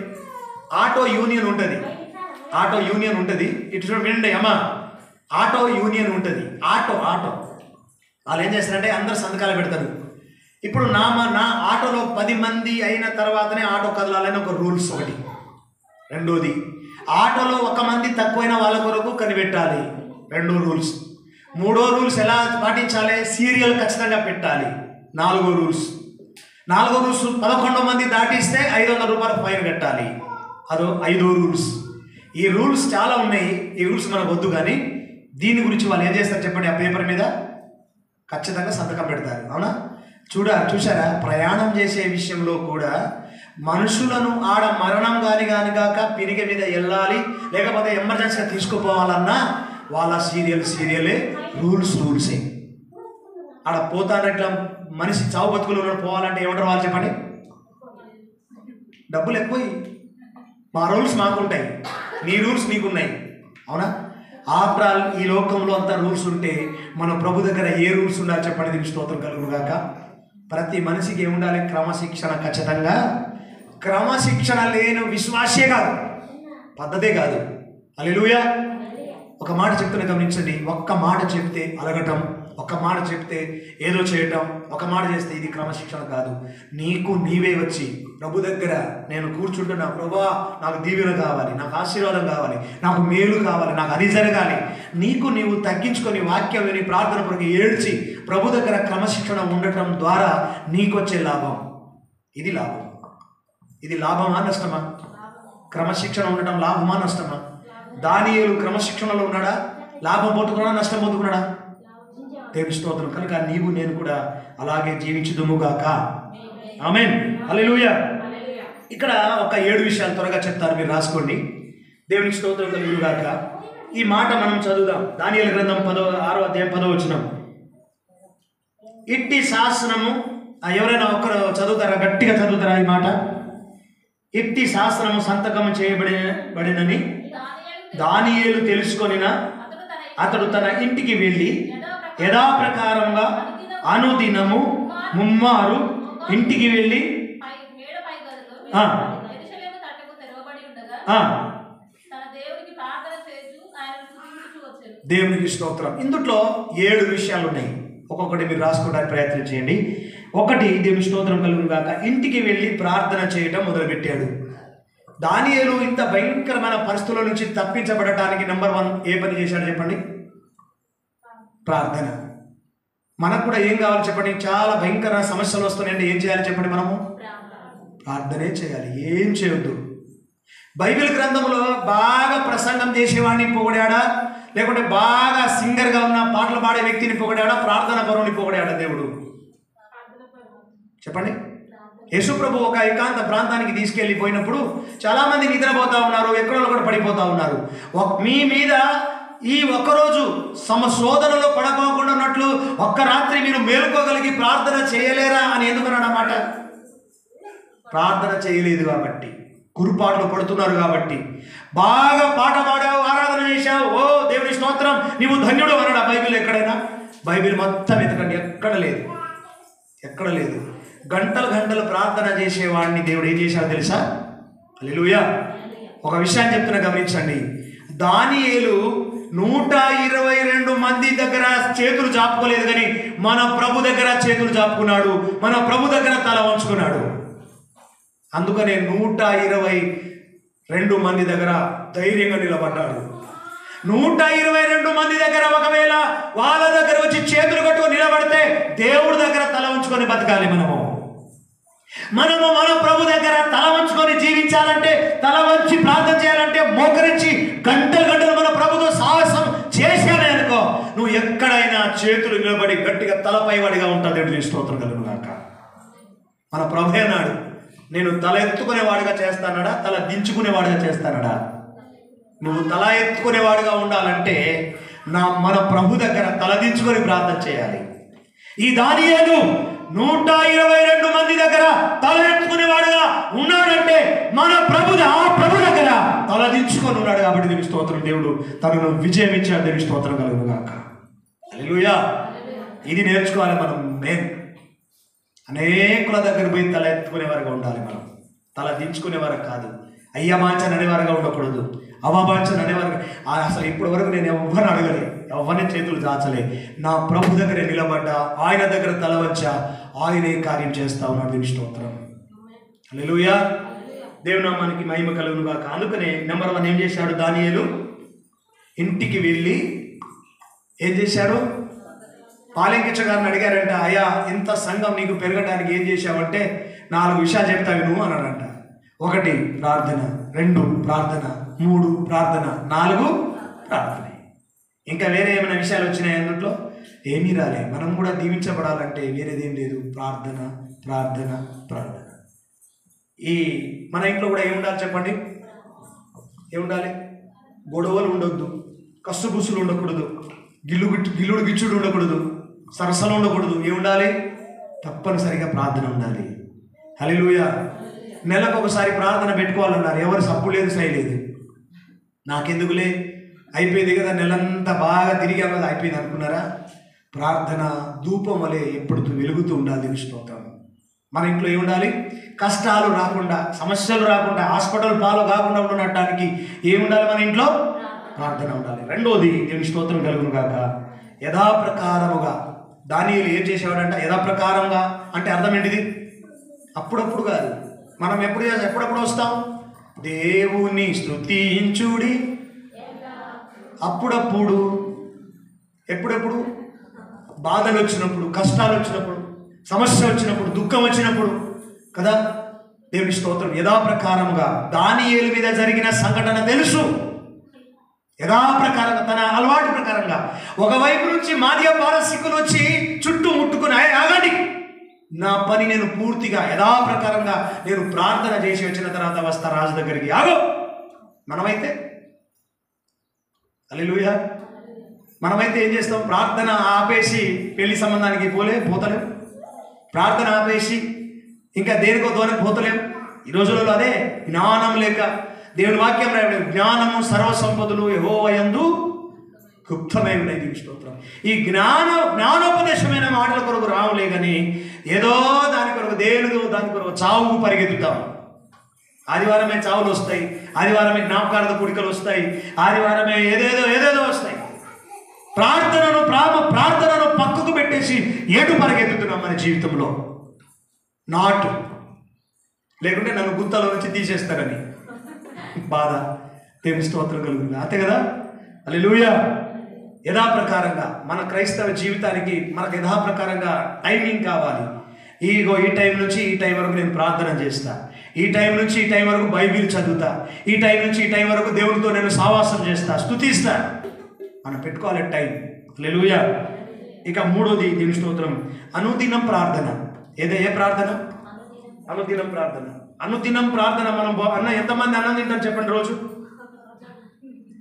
ఆటో యూనియన్ ఉంటుంది. ఇటు చూడండి, వినండి అమ్మా. ఆటో యూనియన్ ఉంటుంది. ఆటో వాళ్ళు ఏం చేస్తారంటే అందరు సంతకాలు పెడతారు. ఇప్పుడు నా ఆటోలో 10 మంది అయిన తర్వాతనే ఆటో కదలాలని ఒక రూల్స్ ఒకటి. రెండోది, ఆటోలో 1 మంది తక్కువైన వాళ్ళ కొరకు కనిపెట్టాలి, 2 రూల్స్. 3వ రూల్స్ ఎలా పాటించాలి? సీరియల్ ఖచ్చితంగా పెట్టాలి. 4వ రూల్స్ 11 మంది దాటిస్తే 500 రూపాయల ఫైన్ కట్టాలి. అదో 5వ రూల్స్. ఈ రూల్స్ చాలా ఉన్నాయి. ఈ రూల్స్ మనకు వద్దు, కానీ దీని గురించి వాళ్ళు ఏం చేస్తారు చెప్పండి? ఆ పేపర్ మీద ఖచ్చితంగా సంతకం పెడతారు, అవునా? చూసారా? ప్రయాణం చేసే విషయంలో కూడా మనుషులను ఆడ మరణం కాక పినిక మీద వెళ్ళాలి, లేకపోతే ఎమర్జెన్సీగా తీసుకుపోవాలన్నా వాళ్ళ సీరియలే, రూల్సే. ఆడ పోతానట్లా మనిషి చావు బతుకులు పోవాలంటే ఏమంటారు వాళ్ళు చెప్పండి? డబ్బులు ఎక్కువ. మా రూల్స్ మాకుంటాయి, మీ రూల్స్ మీకున్నాయి, అవునా? ఆఫ్టర్ ఆల్ ఈ లోకంలో అంతా రూల్స్ ఉంటే మన ప్రభు దగ్గర ఏ రూల్స్ ఉండాలి చెప్పండి? దీనికి స్తోత్రం కలుగును గాక. ప్రతి మనిషికి ఏముండాలి? క్రమశిక్షణ. ఖచ్చితంగా క్రమశిక్షణ లేని విశ్వాసే కాదు, పద్ధతే కాదు. హల్లెలూయా. ఒక మాట చెప్తున్నా గమనించండి. ఒక్క మాట చెప్తే అలగటం, ఒక మాట చెప్తే ఏదో చేయటం, ఒక మాట చేస్తే ఇది క్రమశిక్షణ కాదు. నీకు నీవే వచ్చి ప్రభు దగ్గర నేను కూర్చుంటున్నా, ప్రభువా నాకు దీవెన కావాలి, నాకు ఆశీర్వాదం కావాలి, నాకు మేలు కావాలి, నాకు అది జరగాలి. నీకు నీవు తగ్గించుకొని వాక్యం విని ప్రార్థన కొరకు ఏడ్చి ప్రభు దగ్గర క్రమశిక్షణ ఉండటం ద్వారా నీకు వచ్చే లాభం. ఇది లాభమా నష్టమా? క్రమశిక్షణ ఉండటం లాభమా నష్టమా? దానియేలు క్రమశిక్షణలో ఉన్నాడా? లాభం పొందుకున్నాడా? నష్టం పొందుకున్నాడా? దేవుని స్తోత్రం. కనుక నీవు నేను కూడా అలాగే జీవించుదుముగాక. ఆమేన్. హల్లెలూయా. ఇక్కడ ఒక 7 విషయాలు త్వరగా చెప్తారు, మీరు రాసుకోండి. దేవునికి స్తోత్రం కలుగునుగాక. ఈ మాట మనం చదువుదాం. దానియేలు గ్రంథం 6వ అధ్యాయం 10వ వచనం. ఇట్టి శాసనము, ఎవరైనా ఒక్కరు చదువుతారా? గట్టిగా చదువుతారా ఈ మాట? ఇట్టి శాసనము సంతకం చేయబడినని దానియేలు తెలుసుకొనిన అతడు తన ఇంటికి వెళ్ళి యథాప్రకారంగా అనుదినము ముమ్మారు ఇంటికి వెళ్ళి దేవునికి స్తోత్రం. ఇందులో 7 విషయాలు ఉన్నాయి. ఒక్కొక్కటి మీరు రాసుకోవడానికి ప్రయత్నం చేయండి. 1, దేవుని స్తోత్రం కలుగును గాక, ఇంటికి వెళ్ళి ప్రార్థన చేయడం మొదలుపెట్టాడు. దానియేలు ఇంత భయంకరమైన పరిస్థితుల నుంచి తప్పించబడటానికి నెంబర్ 1 ఏ పని చేశాడు చెప్పండి? ప్రార్థన. మనకు కూడా ఏం కావాలి చెప్పండి? చాలా భయంకర సమస్యలు వస్తున్నాయండి. ఏం చేయాలి చెప్పండి? మనము ప్రార్థనే చేయాలి, ఏం చేయొద్దు. బైబిల్ గ్రంథంలో బాగా ప్రసంగం చేసేవాడిని పొగిడాడా, లేకుంటే బాగా సింగర్గా ఉన్న పాటలు పాడే వ్యక్తిని పొగిడాడా, ప్రార్థన పరువుని పొగిడాడా దేవుడు? చెప్పండి. యేసుప్రభు ఒక ఏకాంత ప్రాంతానికి తీసుకెళ్ళిపోయినప్పుడు చాలామంది నిద్రపోతూ ఉన్నారు, ఎక్కడో కూడా పడిపోతూ ఉన్నారు. మీ మీద ఈ ఒక్కరోజు శోధనలో పడకోకుండా ఉన్నట్లు ఒక్క రాత్రి మీరు మేలుకోగలిగి ప్రార్థన చేయలేరా అని ఎందుకన్నాడు అన్నమాట? ప్రార్థన చేయలేదు కాబట్టి, కురుపాట్లు పడుతున్నారు కాబట్టి. బాగా పాట పాడావు, ఆరాధన చేశావు, ఓ దేవుని స్తోత్రం, నీవు ధన్యుడు అన్నాడు బైబిల్ ఎక్కడైనా? బైబిల్ మొత్తం ఎతకండి, ఎక్కడ లేదు. గంటలు ప్రార్థన చేసేవాడిని దేవుడు ఏం చేశాడో తెలుసా? హల్లెలూయా. ఒక విషయాన్ని చెప్తున్నా గమనించండి. దానియేలు 122 మంది దగ్గర చేతులు చాపుకోలేదు, కానీ మన ప్రభు దగ్గర చేతులు చాపుకున్నాడు, మన ప్రభు దగ్గర తల వంచుకున్నాడు. అందుకనే 122 మంది దగ్గర ధైర్యంగా నిలబడ్డాడు. 122 మంది దగ్గర ఒకవేళ వాళ్ళ దగ్గర వచ్చి చేతులు కట్టుకొని నిలబడితే దేవుడి దగ్గర తల ఉంచుకొని బతకాలి. మనము మన ప్రభు దగ్గర తల వంచుకొని జీవించాలంటే, తల వంచి ప్రార్థన చేయాలంటే, మోకరించి గంటలు గంటలు మన ప్రభుతో సాహసం చేశానే అనుకో, నువ్వు ఎక్కడైనా చేతులు నిలబడి గట్టిగా తలపైవాడిగా ఉంటావు. దేవుడి స్తోత్రం కలుగును గాక. మన ప్రభు అన్నాడు, నేను తల ఎత్తుకునేవాడిగా చేస్తానడా, తల దించుకునేవాడిగా చేస్తానడా? నువ్వు తల ఎత్తుకునేవాడిగా ఉండాలంటే మన ప్రభు దగ్గర తలదించుకొని ప్రార్థన చేయాలి. ఈ దానియేలు 122 మంది దగ్గర తల ఎత్తుకునేవాడుగా ఉన్నాడంటే మన ప్రభు దగ్గర తలదించుకొని ఉన్నాడు కాబట్టి దేవుని స్తోత్రం. దేవుడు తనను విజయం ఇచ్చాడు. దేవుని స్తోత్రం కలుగును గాక. హల్లెలూయా. ఇది నేర్చుకోవాలి మనం. అనేకుల దగ్గర పోయి తల ఎత్తుకునేవారుగా ఉండాలి. మనం తల దించుకునేవారు కాదు. అయ్యమాంచని అనేవారుగా ఉండకూడదు. అవాబాంచని అనేవారు. అసలు ఇప్పటి వరకు నేను ఎవరిని అడగలే, ఎవరిని చేతులు దాచలే. నా ప్రభు దగ్గర నిలబడ్డా, ఆయన దగ్గర తల వచ్చా, ఆయనే కార్యం చేస్తా ఉన్నాడు. దేవుని స్తోత్రం. హల్లెలూయా. దేవుని నామానికి మహిమ కలుగును గాక. అందుకనే నెంబర్ 1 ఏం చేశాడు దానియేలు? ఇంటికి వెళ్ళి ఏం చేశాడు? పాలింకించ గారిని అడిగారంట, అయ్యా ఇంత సంఘం నీకు పెరగడానికి ఏం చేశావంటే 4 విషయాలు చెప్తావి నువ్వు అన్నాడంట. 1 ప్రార్థన, 2 ప్రార్థన, 3 ప్రార్థన, 4 ప్రార్థన. ఇంకా వేరే ఏమైనా విషయాలు వచ్చినాయి అందులో? ఏమీ రాలే. మనం కూడా దీవించబడాలంటే వేరేదేం లేదు. ప్రార్థన, ప్రార్థన, ప్రార్థన. ఈ మన ఇంట్లో కూడా ఏముండాలి చెప్పండి? ఏముండాలి? గొడవలు ఉండొద్దు, కస్సుబుస్సులు ఉండకూడదు, గిల్లుడు గిచ్చుడు ఉండకూడదు, సరసలు ఉండకూడదు. ఏముండాలి? తప్పనిసరిగా ప్రార్థన ఉండాలి. హల్లెలూయా. నెలకు ఒకసారి ప్రార్థన పెట్టుకోవాలన్నారు. ఎవరు సప్పు లేదు, సై లేదు. నాకెందుకులే, అయిపోయింది కదా, నెలంతా బాగా తిరిగాం కదా, అయిపోయింది అనుకున్నారా? ప్రార్థన ధూపం వలె ఎప్పుడు వెలుగుతూ ఉండాలి. స్తోత్రం. మన ఇంట్లో ఏముండాలి? కష్టాలు రాకుండా, సమస్యలు రాకుండా, హాస్పిటల్ పాలు కాకుండా ఉండటానికి ఏముండాలి? మన ఇంట్లో ప్రార్థన ఉండాలి. 2వది దేవుని స్తోత్రం కలుగును గాక, యథాప్రకారముగా. దానియేలు ఏం చేసేవాడంట? యథాప్రకారంగా అంటే అర్థం ఏంటిది? అప్పుడప్పుడు కాదు. మనం ఎప్పుడప్పుడు వస్తాం? దేవుని స్తుతించుడి అప్పుడప్పుడు. ఎప్పుడెప్పుడు? బాధలు వచ్చినప్పుడు, కష్టాలు వచ్చినప్పుడు, సమస్య వచ్చినప్పుడు, దుఃఖం వచ్చినప్పుడు కదా. దేవుని స్తోత్రం. యథాప్రకారముగా దానియేలు మీద జరిగిన సంఘటన తెలుసు. యథాప్రకారంగా, తన అలవాటు ప్రకారంగా. ఒకవైపు నుంచి మాదియ పారసికులు వచ్చి చుట్టూ ముట్టుకుని, ఆగండి, నా పని నేను పూర్తిగా యథాప్రకారంగా నేను ప్రార్థన చేసి వచ్చిన తర్వాత వస్తా రాజు దగ్గరికి. ఆగో. మనమైతే హల్లెలూయా, మనమైతే ఏం చేస్తాం? ప్రార్థన ఆపేసి పెళ్లి సంబంధానికి పోతలేం. ప్రార్థన ఆపేసి ఇంకా దేనికో దూరం పోతలేం. ఈ రోజులలో అదే జ్ఞానం లేక. దేవుని వాక్యం రాయబడి, జ్ఞానము సర్వసంపదలు యెహోవా యందు గుప్తమై ఉన్నాయి. దేవుని స్తోత్రం. ఈ జ్ఞానోపదేశమైన మాటల కొరకు రావులే కానీ ఏదో దాని కొరకు, దాని కొరకు చావుకు పరిగెత్తుతాం. ఆదివారమే చావులు వస్తాయి, ఆదివారమే జ్ఞాపకార్థ కూడికలు వస్తాయి, ఆదివారమే ఏదేదో వస్తాయి. ప్రార్థనను పక్కకు పెట్టేసి ఏటు పరిగెత్తుతున్నాం మన జీవితంలో. నాటు లేకుంటే నన్ను గుత్తలో నుంచి తీసేస్తారని బాధ. దేవుని స్తోత్రం కలుగుతుంది. అంతే కదా. హల్లెలూయా. యథాప్రకారంగా మన క్రైస్తవ జీవితానికి మనకు యథాప్రకారంగా టైమింగ్ కావాలి. ఈ టైం నుంచి ఈ టైం వరకు నేను ప్రార్థన చేస్తా, ఈ టైం నుంచి ఈ టైం వరకు బైబిల్ చదువుతా, ఈ టైం నుంచి ఈ టైం వరకు దేవునితో నేను సావాసం చేస్తా, స్తుతిస్తా. మనం పెట్టుకోవాలి టైం. హల్లెలూయా. ఇక 3వది దేవుని స్తోత్రం, అనుదినం ప్రార్థన. ఏ ప్రార్థన? అనుదినం ప్రార్థన. అనుదినం ప్రార్థన. మనం ఎంతమంది అన్నం తింటారు చెప్పండి రోజు?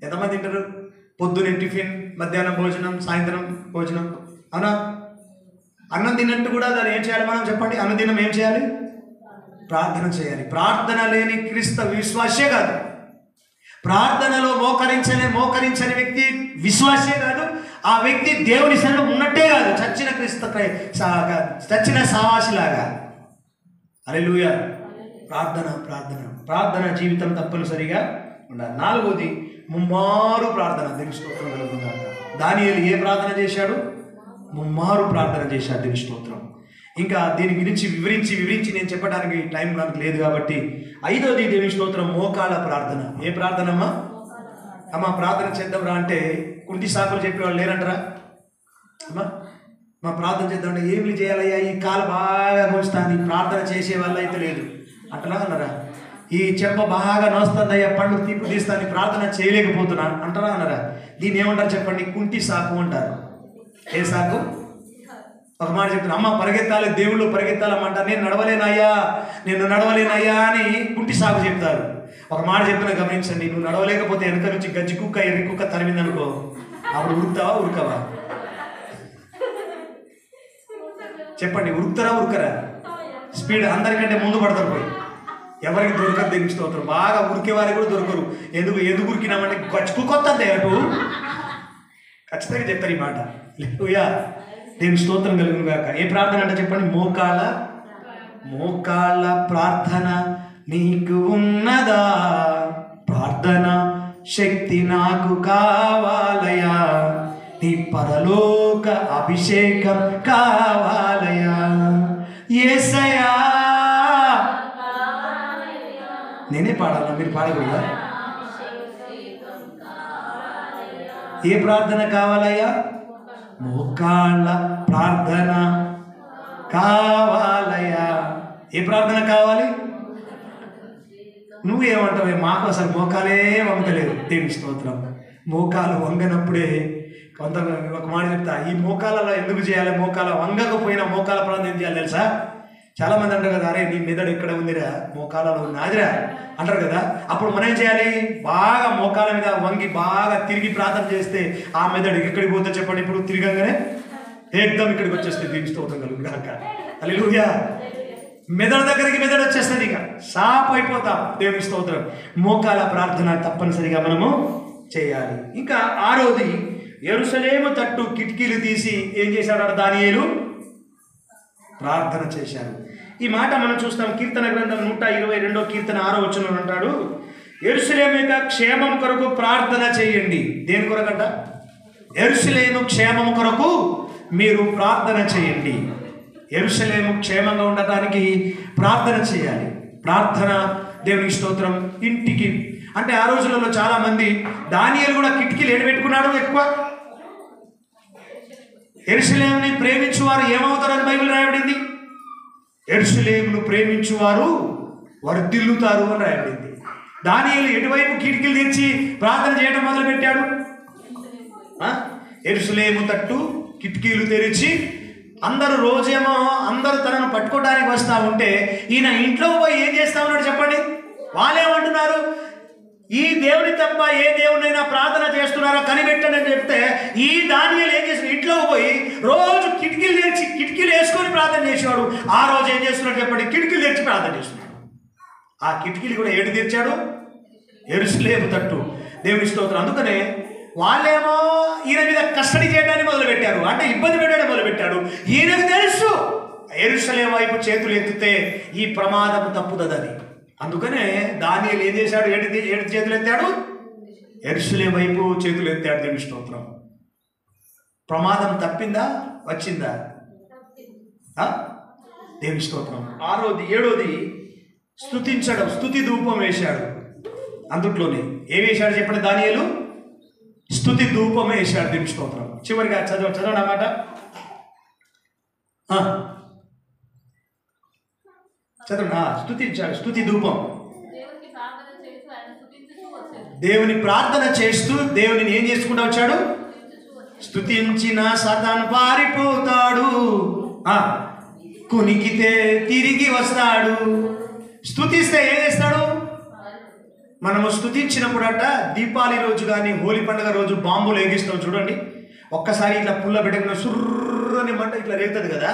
ఎంతమంది తింటారు? పొద్దున టిఫిన్, మధ్యాహ్నం భోజనం, సాయంత్రం భోజనం. అవునా? అన్నం తిన్నట్టు కూడా దాన్ని ఏం చేయాలి మనం చెప్పండి? అనుదినం ఏం చేయాలి? ప్రార్థన చేయాలి. ప్రార్థన లేని క్రీస్తు విశ్వాసే కాదు. ప్రార్థనలో మోకరించని వ్యక్తి విశ్వాసే కాదు. ఆ వ్యక్తి దేవుని సన్నిధిలో ఉన్నట్టే కాదు, చచ్చిన సావాసిలాగా. హల్లెలూయా. ప్రార్థన జీవితం తప్పనిసరిగా ఉండాలి. 4వది ముమ్మారు ప్రార్థన. దేవుని స్తోత్రం కలుగును గాక. దానియేలు ఏ ప్రార్థన చేశాడు? ముమ్మారు ప్రార్థన చేశాడు. దేవుని స్తోత్రం. ఇంకా దీని గురించి వివరించి నేను చెప్పడానికి టైం నాకు లేదు కాబట్టి 5వది దేవుని స్తోత్రం, మోకాళ్ళ ప్రార్థన. ఏ ప్రార్థనమ్మా? అమ్మ ప్రార్థన చేద్దాం రా అంటే కుంటి సాకులు చెప్పేవాళ్ళు లేరంటారా? అమ్మా మా ప్రార్థన చేద్దామంటే ఏమి చేయాలయ్యా, ఈ కాలు బాగా నోస్తాను, ప్రార్థన చేసే వాళ్ళు అయితే లేదు అంటారా అన్నారా? ఈ చెంప బాగా నోస్తుందయ్యా, పళ్ళు తీపి తీస్తాను, ప్రార్థన చేయలేకపోతున్నా అంటారా అన్నారా? దీన్ని ఏమంటారు చెప్పండి? కుంటి సాకు అంటారు. ఏ సాకు? ఒక మాట చెప్తాను, అమ్మ పరిగెత్తాలి, దేవుళ్ళు పరిగెత్తాలమ్మంటారు, నేను నడవలేనయ్యా అని కుంటి సాకు చెప్తారు. ఒక మాట చెప్పిన గమనించండి, నువ్వు నడవలేకపోతే వెనక నుంచి గజ్జి కుక్క ఎర్రి కుక్క తరిమింది అనుకో, అప్పుడు ఉరుకుతావా ఉరకవా? చెప్పండి, ఉరుకురా? స్పీడ్ అందరికంటే ముందు పడతారు పోయి, ఎవరికి దొరకరు. దేవుని స్తోత్రం. బాగా ఉరికే వారికి కూడా దొరకరు. ఎందుకు ఉరికినామంటే గజ్జి కుక్క వస్తుంది అటు, ఖచ్చితంగా చెప్తారు ఈ మాట. హల్లెలూయా, దేవుని స్తోత్రం కలుగును గాక. ఏ ప్రార్థన అంటే చెప్పండి? మోకాళ్ళ ప్రార్థన నీకు ఉన్నదా? ప్రార్థన శక్తి నాకు కావాలయా, నీ పరలోక అభిషేకం కావాలయా యేసయ్యా. నేనే పాడాలా, మీరు పాడకూడదా? ఏ ప్రార్థన కావాలయ్యా? మోకాళ్ళ ప్రార్థన కావాలయ్యా. ఏ ప్రార్థన కావాలి? నువ్వేమంటావే? మాకు అసలు మోకాలే వంగలేదు. దేవుని స్తోత్రం. మోకాలు వంగనప్పుడే కొంత ఒక మాట చెప్తా, ఈ మోకాలలో ఎందుకు చేయాలి? మోకాల వంగకపోయినా మోకాల ప్రార్థన ఏం చేయాలి తెలుసా? చాలా మంది అంటారు కదా, అరే నీ మెదడు ఎక్కడ ఉందిరా, మోకాలలో నాదిరా అంటారు కదా. అప్పుడు మనం ఏం చేయాలి? బాగా మోకాల మీద వంగి బాగా తిరిగి ప్రార్థన చేస్తే ఆ మెదడు ఎక్కడికి పోతే చెప్పండి? ఇప్పుడు తిరగంగానే ఏకదం ఇక్కడికి వచ్చేస్తుంది. దీని స్తోత్రం కలుగు గాక. హల్లెలూయా. మెదడు దగ్గరికి మెదడు వచ్చేస్తుంది, ఇక సాప్ అయిపోతాం. దేవుని స్తోత్రం. మోకాల ప్రార్థన తప్పనిసరిగా మనము చేయాలి. ఇంకా 6వది, యెరూషలేము తట్టు కిటికీలు తీసి ఏం చేశాడు దానియేలు? ప్రార్థన చేశారు. ఈ మాట మనం చూస్తాం కీర్తన గ్రంథం 122వ కీర్తన 6వ వచనంలో అంటాడు, యెరూషలేము యొక్క క్షేమం కొరకు ప్రార్థన చేయండి. దేని కొరకట? యెరూషలేము క్షేమం కొరకు మీరు ప్రార్థన చేయండి. యెరూషలేము క్షేమంగా ఉండటానికి ప్రార్థన చేయాలి. ప్రార్థన, దేవునికి స్తోత్రం. ఇంటికి అంటే ఆ రోజులలో చాలా మంది, దానియేలు కూడా కిటికీలు ఏడు పెట్టుకున్నాడు ఎక్కువ. యెరూషలేముని ప్రేమించువారు ఏమవుతారని బైబిల్ రాయబడింది? యెరూషలేమును ప్రేమించువారు వర్ధిల్లుతారు అని రాయబడింది. దానియేలు ఎటువైపు కిటికీలు తెరిచి ప్రార్థన చేయడం మొదలు పెట్టాడు? యెరూషలేము తట్టు కిటికీలు తెరిచి అందరూ రోజేమో అందరూ తనను పట్టుకోవడానికి వస్తూ ఉంటే ఈయన ఇంట్లో పోయి ఏం చేస్తా ఉన్నాడు చెప్పండి? వాళ్ళేమంటున్నారు? ఈ దేవుని తప్ప ఏ దేవునైనా ప్రార్థన చేస్తున్నారో కనిపెట్టండి అని చెప్తే ఈ దానియేలు ఏం చేసిన? ఇంట్లో పోయి రోజు కిటికీలు తెరిచి కిటికీలు వేసుకొని ప్రార్థన చేసేవాడు. ఆ రోజు ఏం చేస్తున్నాడు చెప్పండి? కిటికీలు తెరిచి ప్రార్థన చేస్తున్నాడు. ఆ కిటికీలు కూడా ఏడు తెరిచాడు? యెరూషలేము తట్టు. దేవుని స్తోత్రం. అందుకనే వాళ్ళేమో ఈయన మీద కస్టడీ చేయడానికి మొదలుపెట్టారు, అంటే ఇబ్బంది పెట్టడం మొదలుపెట్టాడు. ఈయనకు తెలుసు యెరూషలేము వైపు చేతులు ఎత్తితే ఈ ప్రమాదం తప్పుదని. అందుకనే దానియేలు ఏం చేశాడు? ఏడు చేతులు ఎత్తాడు, యెరూషలేము వైపు చేతులు ఎత్తాడు. దేవుని స్తోత్రం. ప్రమాదం తప్పిందా వచ్చిందా? దేవుని స్తోత్రం. 7వది స్తుతించడం, స్తుతి ధూపం వేశాడు. అందుట్లోనే ఏం వేశాడు చెప్పండి? దానియేలు స్తుతి ధూపం వేశాడు. దేవుని స్తోత్రం. చివరిగా చదవండి అన్నమాట. చదవండి. స్తుతించాడు, స్తుతి ధూపం. దేవుని ప్రార్థన చేస్తూ దేవుని ఏం చేసుకుంటూ వచ్చాడు? స్తుతించిన సాతాను పారిపోతాడు, కునికితే తిరిగి వస్తాడు. స్తుతిస్తే ఏం చేస్తాడు? మనము స్తుతించినప్పుడట దీపావళి రోజు కానీ హోలీ పండుగ రోజు బాంబులు ఏగిస్తాం చూడండి. ఒక్కసారి ఇట్లా పుల్ల పెట్టుకున్న సుర్రని మంట ఇట్లా రేగుతుంది కదా.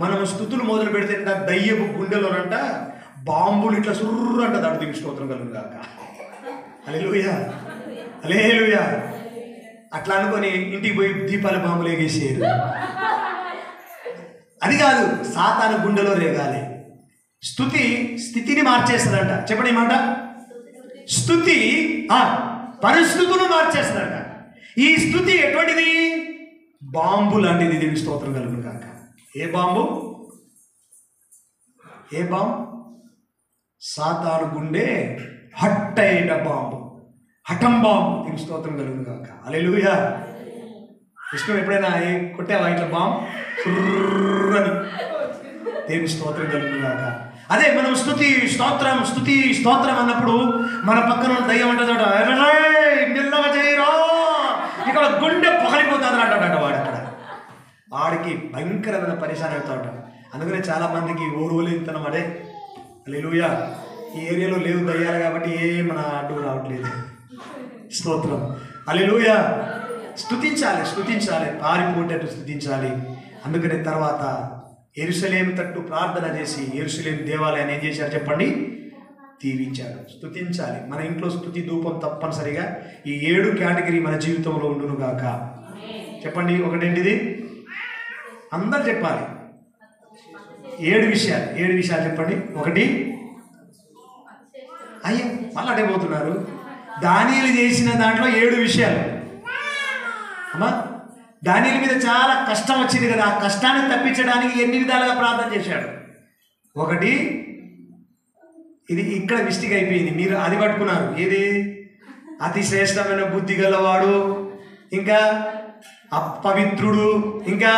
మనము స్తుతులు మొదలు పెడితే దయ్యపు గుండెలోనంట బాంబులు ఇట్లా సుర్రు అంట. దాంట్లో దేవుని స్తోత్రం కలుగును గాక. హల్లెలూయా, హల్లెలూయా. అట్లా అనుకొని ఇంటికి పోయి దీపాల బాంబులు ఏగేసేరు. అది కాదు, సాతాను గుండెలో రేగాలి. స్తుతి స్థితిని మార్చేస్తుందంట. చెప్పండి ఈ మాట. స్తుతి పరిస్థితులను మార్చేస్తుందంట. ఈ స్తుతి ఎటువంటిది? బాంబు లాంటిది. దేవుని స్తోత్రం కలుగును గాక. ఏ బాంబు? ఏ బాంబు? సాతాను గుండె హట్ అయిన బాంబు. హఠంబాం దీని స్తోత్రం కలుగును గాక. హల్లెలూయా. విష్ణు ఎప్పుడైనా కొట్టావా ఇట్లా బాంబ్ అని? దేవుని స్తోత్రం కలుగును గాక. అదే మనం స్తుతి స్తోత్రం అన్నప్పుడు మన పక్కన దయ్యం అంటే మెల్లగా చేయరా, ఇక్కడ గుండె పగలిపోతుంది అంటాడట వాడు. అక్కడ వాడికి భయంకరమైన పరిశాన్ అవుతాడు. అందుకనే చాలా మందికి ఓర్వలేనితనం అదే. హల్లెలూయా. ఈ ఏరియాలో లేవు దయ్యాలు కాబట్టి మన అడ్డు రావట్లేదు. స్తోత్రం. హల్లెలూయా. స్తుతించాలి, పారిపోయేటట్టు స్తుతించాలి. అందుకనే తర్వాత యెరూషలేము తట్టు ప్రార్థన చేసి యెరూషలేము దేవాలయాన్ని ఏం చేశారు చెప్పండి? దీవించాడు. స్తుతించాలి. మన ఇంట్లో స్తుతి ధూపం తప్పనిసరిగా ఈ 7 కేటగిరీ మన జీవితంలో ఉండును గాక. చెప్పండి. ఒకటేంటిది? అందరు చెప్పాలి. 7 విషయాలు చెప్పండి. ఒకటి, అయ్యా మళ్ళీ అడగబోతున్నారు. దానియేలు చేసిన దాంట్లో 7 విషయాలు. అమ్మా, దానియేలు మీద చాలా కష్టం వచ్చింది కదా, ఆ కష్టాన్ని తప్పించడానికి ఎన్ని విధాలుగా ప్రార్థన చేశాడు. ఒకటి, ఇది ఇక్కడ మిస్టేక్ అయిపోయింది, మీరు అది పట్టుకున్నారు. ఏది? అతి శ్రేష్టమైన బుద్ధి గలవాడు, ఇంకా అపవిత్రుడు, ఇంకా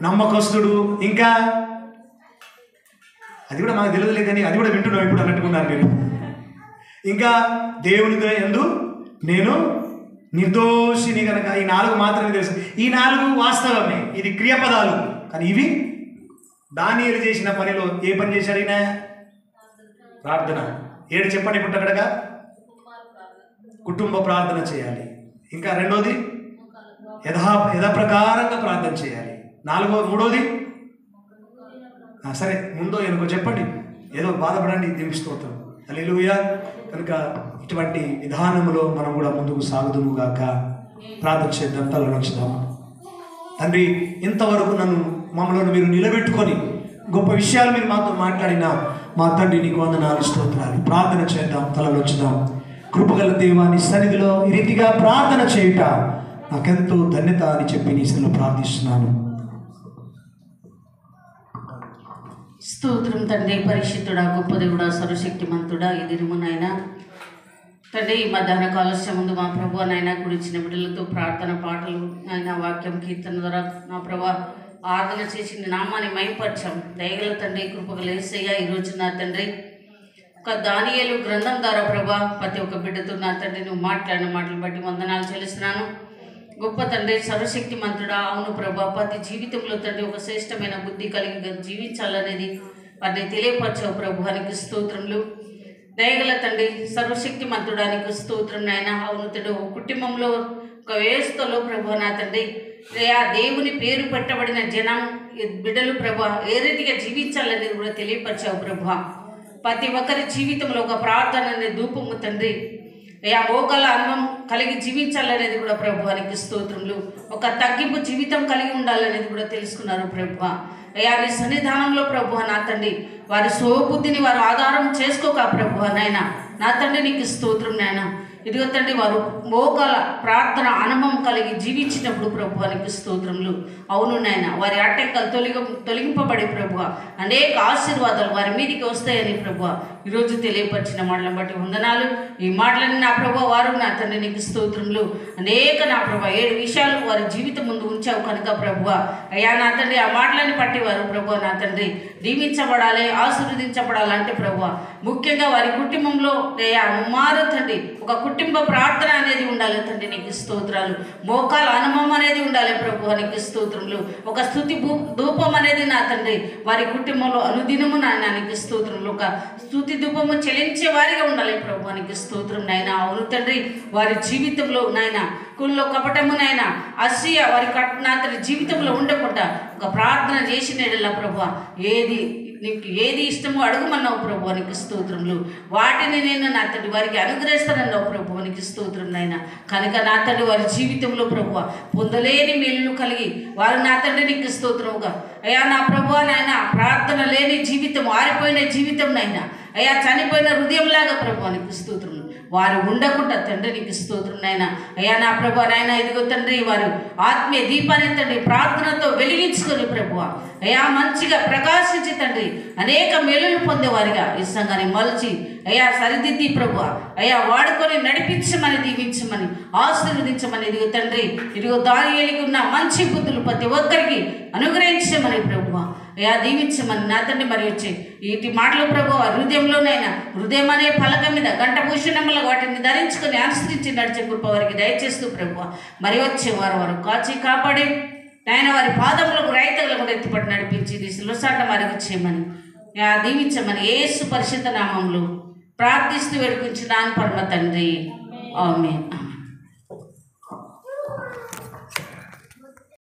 నమ్మకస్తుడు, ఇంకా అది కూడా మాకు తెలియదులే కానీ అది కూడా వింటున్నాం ఇప్పుడు అన్నట్టుకున్నారు మీరు. ఇంకా దేవుని యందు నేను నిర్దోషిని కనుక. ఈ 4 మాత్రమే తెలుసు. ఈ 4 వాస్తవమే, ఇది క్రియాపదాలు. కానీ ఇవి దానియేలు చేసిన పనిలో ఏ పని చేశాడు ఈయన? ప్రార్థన. 7 చెప్పండి ఇప్పుడు అక్కడగా. కుటుంబ ప్రార్థన చేయాలి. ఇంకా రెండోది యథాప్రకారంగా ప్రార్థన చేయాలి. మూడోది సరే ముందో ఎనుకో చెప్పండి, ఏదో బాధపడండి, దేవుని స్తోత్రం. హల్లెలూయా. కనుక ఇటువంటి విధానంలో మనం కూడా ముందుకు సాగుదుము గాక. ప్రార్థన చేద్దాం, తలవంచుదాం. తండ్రి, ఇంతవరకు మమ్మల్ని మీరు నిలబెట్టుకొని గొప్ప విషయాలు మీరు మాతో మాట్లాడిన మా తండ్రి నీకు వందనాలు, స్తోత్రాలు. ప్రార్థన చేద్దాం, తలవంచుదాం. కృపగల దేవాని సన్నిధిలో ఈ రీతిగా ప్రార్థన చేయుట నాకెంతో ధన్యత అని చెప్పి నీ స్థితిలో ప్రార్థిస్తున్నాను. స్తోత్రం తండ్రి. పరిశుద్ధుడా, గొప్ప దేవుడా, సర్వశక్తిమంతుడా, ఈ దినమునైనా తండ్రి ఈ మధ్యాహ్న కాలస్య ముందు మా ప్రభు నాయన గురించిన బిడ్డలతో ప్రార్థన పాటలు నాయన వాక్యం కీర్తన ద్వారా నా ప్రభా ఆరాధన చేసి నామాన్ని మైపరచాం. దయగల తండ్రి, కృపగల యేసయ్య, ఈరోజు నా తండ్రి ఒక దానియేలు గ్రంథం ద్వారా ప్రభా ప్రతి ఒక్క బిడ్డతో నా తండ్రి నువ్వు మాట్లాడిన మాటలు బట్టి వందనాలు చెల్లిస్తున్నాను. గొప్ప తండ్రి, సర్వశక్తి మంతుడా, అవును ప్రభా, ప్రతి జీవితంలో తండ్రి ఒక శ్రేష్టమైన బుద్ధి కలిగి జీవించాలనేది వారిని తెలియపరచావు ప్రభువానికి స్తోత్రములు. దయగల తండ్రి, సర్వశక్తి మంతుడానికి స్తోత్రం నాయన. అవును తండ్రి, ఒక కుటుంబంలో ఒక వ్యవస్థలో ప్రభు నా తండ్రి ఆ దేవుని పేరు పెట్టబడిన జనం బిడ్డలు ప్రభా ఏ రీతిగా జీవించాలనేది కూడా తెలియపరచావు ప్రభా. ప్రతి ఒక్కరి జీవితంలో ఒక ప్రార్థన అనే ధూపము తండ్రి ఆ మోకాల అనుభవం కలిగి జీవించాలనేది కూడా ప్రభువానికి స్తోత్రములు. ఒక తగ్గింపు జీవితం కలిగి ఉండాలనేది కూడా తెలుసుకున్నారు ప్రభు. అయ్యా నీ సన్నిధానంలో ప్రభు నా తండ్రి వారి స్వబుద్ధిని వారు ఆధారం చేసుకోక ప్రభు నాయన నా తండ్రి నీకు స్తోత్రం నాయన. ఇదిగో తండ్రి వారు మోకాల ప్రార్థన అనుభవం కలిగి జీవించినప్పుడు ప్రభువానికి స్తోత్రములు. అవును నాయన, వారి ఆటంకాలు తొలగింపబడి ప్రభు అనేక ఆశీర్వాదాలు వారి మీదికి వస్తాయని ప్రభు ఈరోజు తెలియపరిచిన మాటలను బట్టి వందనాలు. ఈ మాటలని నా ప్రభు వారు నా తండ్రి నీకు స్తోత్రములు. అనేక నా ప్రభు 7 విషయాలు వారి జీవితం ముందు ఉంచావు కనుక ప్రభు అయ్యా నా తండ్రి ఆ మాటలని పట్టి వారు ప్రభు నా తండ్రి దీవించబడాలి, ఆశీర్వదించబడాలంటే ప్రభు ముఖ్యంగా వారి కుటుంబంలో అయ్యా ముమ్మారు తండ్రి ఒక కుటుంబ ప్రార్థన అనేది ఉండాలి తండ్రి నీకు స్తోత్రాలు. మోకాల అనుభవం అనేది ఉండాలి ప్రభు నీకు స్తోత్రములు. ఒక స్తుతి ధూపం అనేది నా తండ్రి వారి కుటుంబంలో అనుదినము నాయనానికి స్తోత్రములు. ఒక స్తుతి ధూపము చెల్లించే వారిగా ఉండాలి ప్రభు నీకు స్తోత్రం నాయన. అవును తండ్రి వారి జీవితంలో నాయన కుల్లో కపటము నాయన అసూయ వారి నా తండ్రి జీవితంలో ఉండకుండా ఒక ప్రార్థన చేసిన ప్రభు నీకు ఏది ఇష్టమో అడుగుమన్నావు ప్రభు నీకు స్తోత్రములు. వాటిని నేను నా తండ్రి వారికి అనుగ్రహిస్తానన్నావు ప్రభు నీకు స్తోత్రం నాయన. కనుక నా తండ్రి వారి జీవితంలో ప్రభు పొందలేని మేలును కలిగి వారు నా తండ్రి నీకు స్తోత్రముగా అయ్యా నా ప్రభు నాయన ప్రార్థన లేని జీవితం, ఆరిపోయిన జీవితం నాయన అయ్యా చనిపోయిన హృదయంలాగా ప్రభు నీకు స్తోత్రములు వారు ఉండకుండా తండ్రి నీకు స్తోత్రం నాయన. అయ్యా నా ప్రభు నాయన ఇదిగో తండ్రి వారు ఆత్మీయ దీపాన్ని తండ్రి ప్రార్థనతో వెలిగించుకొని ప్రభు అయ్యా మంచిగా ప్రకాశించి తండ్రి అనేక మేలులు పొందేవారిగా ఈ సంఘాన్ని మలచి అయ్యా సరిదిద్ది ప్రభు అయ్యా వాడుకొని నడిపించమని దీవించమని ఆశీర్వదించమని ఇదిగో తండ్రి ఇదిగో దానియేలుకు ఉన్న మంచి బుద్ధులు ప్రతి ఒక్కరికి అనుగ్రహించమని ప్రభు అయ్యా దీవించమని నా తండ్రి. మరి వచ్చి వీటి మాటలు ప్రభు హృదయంలోనైనా హృదయం అనే పలక మీద గంట భూషణములు వాటిని ధరించుకొని అనుసరించి నడిచే కృప వారికి దయచేస్తూ ప్రభు మరి వచ్చే వారు కాచి కాపాడి ఆయన వారి పాదములకు రైతులకు ఎత్తిపట్టి నడిపించి దిశలో సాట వారికి చేయమని దీవించమని యేసు పరిశుద్ధ నామములో ప్రార్థిస్తూ వేడుకుంటున్నాను పరమ తండ్రి. ఆమేన్.